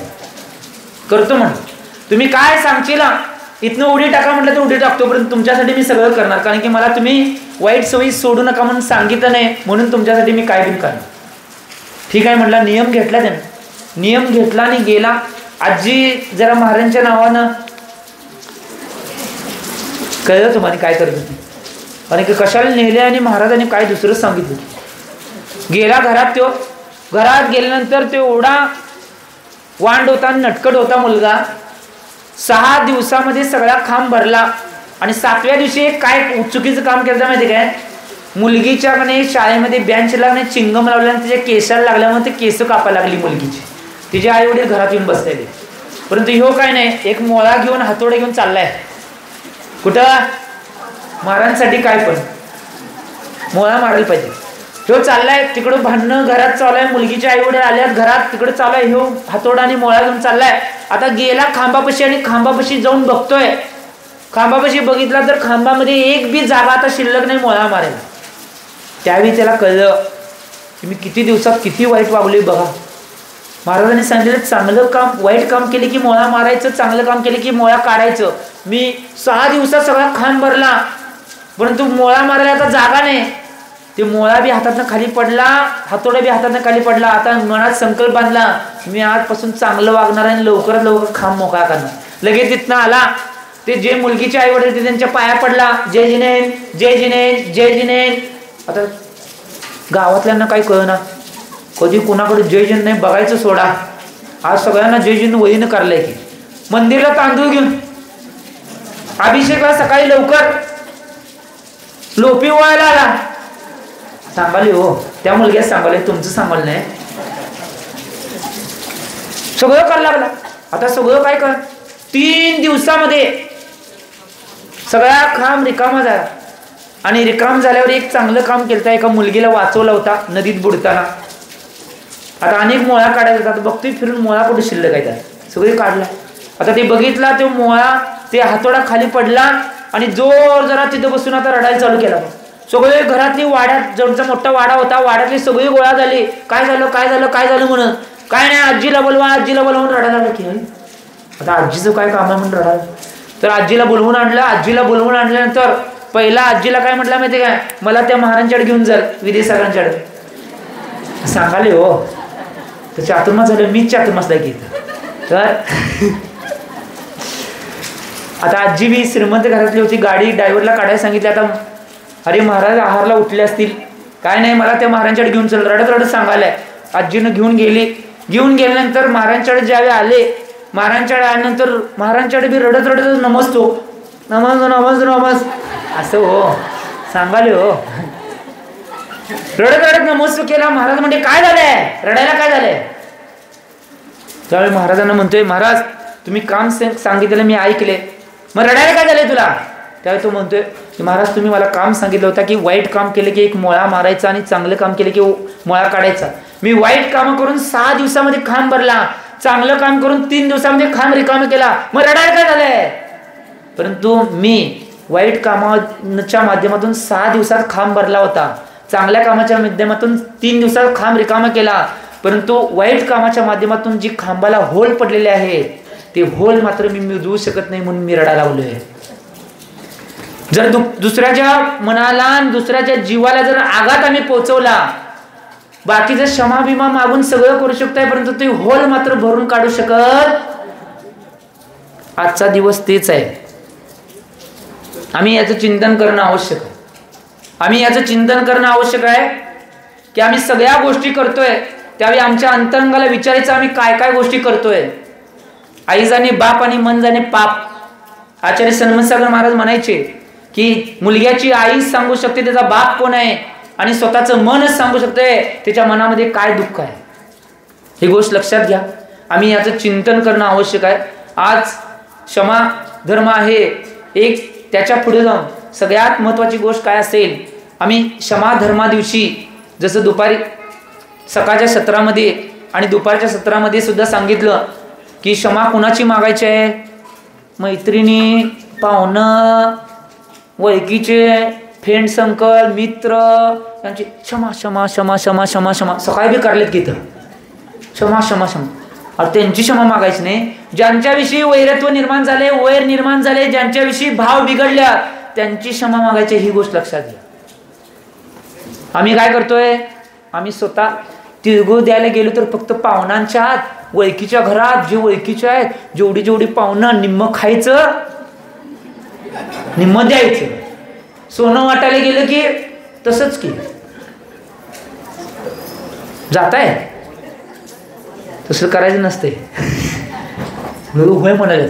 करतो म्हणलं. तुम्ही काय सांगशील इथनं उडी टाका म्हटलं तर उडी टाकतो, परंतु तुमच्यासाठी मी सगळं करणार, कारण की मला तुम्ही वाईट सवयी सोडू नका म्हणून सांगितलं नाही, म्हणून तुमच्यासाठी मी काय पण करणार. ठीक आहे म्हटलं. नियम घेतला त्यानं, नियम घेतला आणि गेला. आजी जरा महाराजांच्या नावानं कळलं तुम्हाला काय करत होती, आणि कशाला नेले आणि महाराजांनी काय दुसरं सांगितलं. गेला घरात. तो घरात गेल्यानंतर तो एवढा वांड होता, नटकट होता मुलगा. 6 दिवसामध्ये सगळा खांब भरला आणि 7व्या दिवशी काय चुकीचं काम केलं माहिती काय, मुलगीच्या शाळेमध्ये बेंच लागणे चिंगम लावल्याने तिच्या केसाला लागल्यामुळे ते केस कापायला लागली मुलगीची. तिचे आई वडील घरात येऊन बसलेले, परंतु ह्यो काय नाही, एक मोळा घेऊन हातोडा घेऊन चाललाय कुठं, महाराजांसाठी काय पण मोळा मारायला पाहिजे. ह्यो चाललाय तिकडं, भांडणं घरात चालू आहे, मुलगीचे आई वडील आल्यात घरात, तिकडे चालू आहे, ह्यो हातोडा आणि मोळा घेऊन चाललाय. आता गेला खांबापाशी आणि खांबापाशी जाऊन बघतोय. खांबापाशी बघितला तर खांबामध्ये एक बी जागा आता शिल्लक नाही मोळा मारायला. त्यावेळी त्याला कळलं की मी किती दिवसात किती वाईट वागलोय बघा. महाराजांनी सांगितलं चांगलं काम वाईट काम केले की मोळा मारायचं, चांगलं काम केले की मोळा काढायचं. मी 6 दिवसात सगळा खांब भरला, परंतु मोळा मारायला आता जागा नाही. ते मोळा बी हातातनं खाली पडला, हातोडा बी हातातनं खाली पडला. आता मनात संकल्प बांधला मी आजपासून चांगलं वागणार आणि लवकरात लवकर खांब मोकळा करणार. लगेच तिथनं आला. ते जे मुलगीचे आई वडील ते त्यांच्या पाया पडला, जय जिनेन जय जिनेन जय जिनेन. आता गावातल्यांना काही कळना, कधी कुणाकडे जय जिन नाही बघायचं सोडा. आज सगळ्यांना जय जिन वहीनं करलंय की मंदिरला तांदूळ घेऊन अभिषेकला सकाळी लवकर लोपी वळायला आला. सांगाले हो त्या मुलग्यात सांगाले, तुमचं सांगाल नाही. सगळं करायला लागला. आता सगळं काय कर 3 दिवसामध्ये सगळा खांब रिकामा झाला. आणि रिकाम झाल्यावर एक चांगलं काम केलं, एका मुलगीला वाचवला होता नदीत बुडताना. आता अनेक मोळा काढायचा होता, बघतोय फिरून मोळा कुठे शिल्लक आहे, सगळे काढला. आता ते बघितला तो मोळा, ते हातोडा खाली पडला आणि जोर जरा तिथं बसून आता रडायला चालू केला. सगळे घरातली वाड्यात जवळचा मोठा वाडा होता, वाड्यातली सगळी गोळा झाली. काय झालं काय झालं काय झालं म्हणून, काय नाही आजीला बोलवा आजीला बोलवा म्हणून रडायला लागला. की आता आजीचं काय काम आहे म्हणून रडायला. तर आजीला बोलवून आणलं. आजीला बोलवून आणल्यानंतर पहिला आजीला काय म्हटलं माहिती काय, मला त्या महाराजांच्याकडे घेऊन जा, विद्यासागरांच्याकडे. सांगाले हो तर चातुर्मास झालं, मीच चातुर्मासला की. तर आता आजी बी श्रीमंत घरातली होती, गाडी ड्रायव्हरला काढायला सांगितली. आता अरे महाराज आहारला उठले असतील, काय नाही मला त्या महाराजांच्याकडे घेऊन चल, रडत रडत सांगायलाय. आजीनं घेऊन गेली. घेऊन गेल्यानंतर महाराजांच्याकडे ज्यावेळी आले, महाराजांच्याकडे आल्यानंतर महाराजांच्याकडे बी रडत रडत नमस्तो नमस नमस नमस असं हो सांगाले हो. रडत रडत नमस्कार केला. महाराज म्हणते काय झालंय, रडायला काय झालंय. त्यावेळी महाराजांना म्हणतोय, महाराज तुम्ही काम सांगितलेलं मी ऐकले, मग रडायला काय झालंय तुला. त्यावेळी तो म्हणतोय की महाराज तुम्ही मला काम सांगितलं होतं की वाईट काम केलं की एक मोळा मारायचा आणि चांगलं काम केलं की मोळा काढायचा. मी वाईट काम करून 6 दिवसामध्ये खांब भरला, चांगलं काम करून 3 दिवसामध्ये खांब रिकामा केला, मग रडायला काय झालंय. परंतु मी वाईट कामाच्या माध्यमातून 6 दिवसात खांब भरला होता, चांगल्या कामाच्या माध्यमातून 3 दिवसात खांब रिकामा केला, परंतु वाईट कामाच्या माध्यमातून जी खांबाला होल पडलेले आहे ते होल मात्र मी मिळवू शकत नाही म्हणून मी रडायला लागलोय. जर दुसऱ्याच्या मनाला दुसऱ्याच्या जीवाला जर आघात आम्ही पोहोचवला, बाकीचं क्षमा भीमा मागून सगळं करू शकताय, परंतु ते होल मात्र भरून काढू शकत. आजचा दिवस तेच आहे. आम्ही याचं चिंतन करणं आवश्यक आहे. आम्ही याचं चिंतन करणं आवश्यक आहे की आम्ही सगळ्या गोष्टी करतोय त्यावेळी आमच्या अंतरंगाला विचारायचं आम्ही काय काय गोष्टी करतोय. आई जाणे बाप आणि मन जाणे पाप. आचार्य सन्मतसागर महाराज म्हणायचे की मुलग्याची आईच सांगू शकते त्याचा बाप कोण आहे आणि स्वतःचं मनच सांगू शकते त्याच्या मनामध्ये काय दुःख आहे. ही गोष्ट लक्षात घ्या. आम्ही याचं चिंतन करणं आवश्यक आहे. आज क्षमा धर्म आहे एक, त्याच्या पुढे जाऊन सगळ्यात महत्वाची गोष्ट काय असेल, आम्ही क्षमा धर्मा दिवशी जसं दुपारी सकाळच्या सत्रामध्ये आणि दुपारच्या सत्रामध्ये सुद्धा सांगितलं की क्षमा कुणाची मागायची आहे? मैत्रिणी, पाहुणं, वळकीचे, फ्रेंड सर्कल, मित्र यांची क्षमा क्षमा क्षमा क्षमा क्षमा क्षमा सकाळी बी करलेत की इथं क्षमा क्षमा क्षमा. अरे त्यांची क्षमा मागायची नाही, ज्यांच्याविषयी वैरत्व निर्माण झाले, वैर निर्माण झाले, ज्यांच्याविषयी भाव बिघडल्या त्यांची क्षमा मागायची. ही गोष्ट लक्षात घ्या. आम्ही काय करतोय? आम्ही स्वतः तिळगुळ द्यायला गेलो तर फक्त पाहुणांच्या आत, वळकीच्या घरात, जे वळकीचे आहेत जेवढी जेवढी पाहुणं, निम्म खायचं निम्म द्यायचं. सोनं वाटायला गेलं की तसंच की जाताय, तसं करायचं नसतंय. होय म्हणाले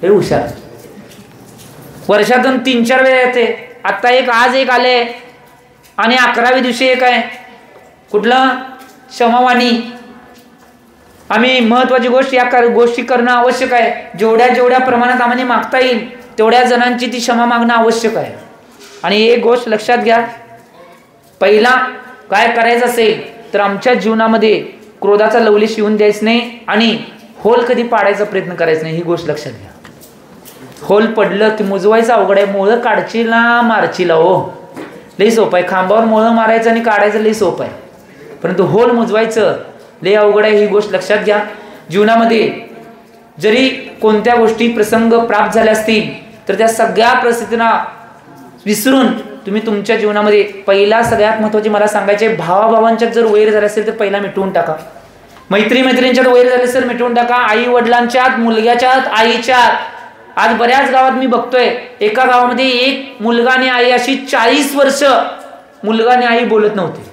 हे हुशार. वर्षातून 3-4 वेळा येते. आता एक आज एक आले आणि 11व्या दिवशी एक आहे. कुठलं? क्षमावाणी. आम्ही महत्वाची गोष्ट या गोष्टी करणं आवश्यक आहे. जेवढ्या प्रमाणात आम्हाला मागता येईल तेवढ्या जणांची ती क्षमा मागणं आवश्यक आहे. आणि एक गोष्ट लक्षात घ्या, पहिला काय करायचं असेल तर आमच्या जीवनामध्ये क्रोधाचा लवलेश येऊन द्यायचं नाही आणि होल कधी पाडायचा प्रयत्न करायचा नाही. ही गोष्ट लक्षात घ्या. होल पडलं की मुजवायचं अवघड आहे. मोळं काढचीला मारचीला हो लई सोपं आहे. खांबावर मोळं मारायचं आणि काढायचं लई सोपं आहे, परंतु होल मुजवायचं लई अवघड आहे. ही गोष्ट लक्षात घ्या. जीवनामध्ये जरी कोणत्या गोष्टी प्रसंग प्राप्त झाले असतील तर त्या सगळ्या परिस्थितींना विसरून तुम्ही तुमच्या जीवनामध्ये पहिला सगळ्यात महत्त्वाचे मला सांगायचे, भावाभावांच्यात जर वैर झाले असेल तर पहिला मिटवून टाका. मैत्रिणींच्यात वैर झाले असेल मिटवून टाका. आई वडिलांच्यात, मुलग्याच्यात, आईच्यात. आज बऱ्याच गावात मी बघतोय, एका गावामध्ये एक मुलगा आणि आई अशी 40 वर्ष मुलगा आणि आई बोलत नव्हते.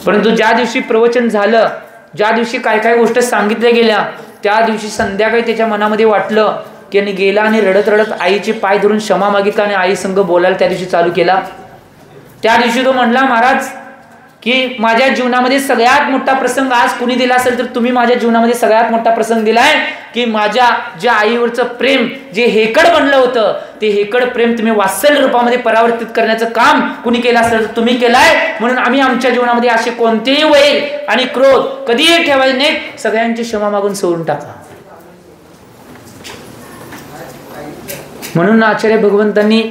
परंतु ज्या दिवशी प्रवचन झालं, ज्या दिवशी काय काय गोष्टी सांगितल्या गेल्या, त्या दिवशी संध्याकाळी त्याच्या मनामध्ये वाटलं की गेला आणि रडत रडत आईचे पाय धरून क्षमा मागितला आणि आई संग बोलायला त्या दिवशी चालू केला. त्या दिवशी तो म्हणला, महाराज की माझ्या जीवनामध्ये सगळ्यात मोठा प्रसंग आज कुणी दिला असेल तर तुम्ही माझ्या जीवनामध्ये सगळ्यात मोठा प्रसंग दिलाय की माझ्या ज्या आईवरचं प्रेम जे हेकड बनलं होतं ते हेकड प्रेम तुम्ही वात्सल्य रूपामध्ये परावर्तित करण्याचं काम कुणी केलं असेल तर तुम्ही केलाय. म्हणून आम्ही आमच्या जीवनामध्ये असे कोणतेही वैर आणि क्रोध कधीही ठेवायचे नाही. सगळ्यांची क्षमा मागून सोडून टाका. म्हणून आचार्य भगवंतांनी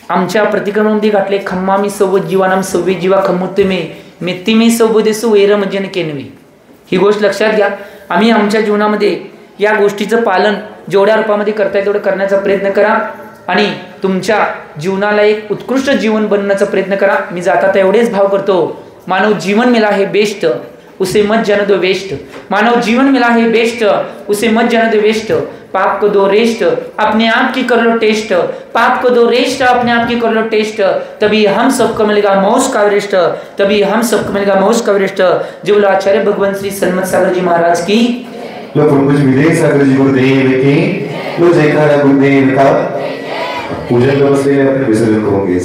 आमच्या प्रतिक्रमामध्ये घातले, खम्मामी सव्व जीवानाम सव्वे जीवा खम्मुत्ते मे मेत्तिमे सव्वदेसु वैर म्हणजे केनवे. ही गोष्ट लक्षात घ्या. आम्ही आमच्या जीवनामध्ये या गोष्टीचं पालन जेवढ्या रूपामध्ये करता येईल तेवढं करण्याचा प्रयत्न करा आणि तुमच्या जीवनाला एक उत्कृष्ट जीवन बनवण्याचा प्रयत्न करा. मी जाता एवढेच भाव करतो, मानव जीवन मिला है बेस्ट उसे मत जन दो वेस्ट. मानव जीवन मिला है बेस्ट उसे मत जन दो वेस्ट. पाप को दो रेस्ट अपने आप की कर लो टेस्ट. पाप को दो रेस्ट अपने आप की कर लो टेस्ट. तभी हम सबको मिलेगा मोक्ष का एवरेस्ट. तभी हम सबको मिलेगा मोक्ष का एवरेस्ट. जो बोलो आचार्य भगवान श्री सन्मत सागर जी महाराज की. लो कुछ विजय सागर जी गुरुदेव की. लो जयकारा गुरुदेव का. पूजन व्यवस्थेने अपने विसर्जन होंगे.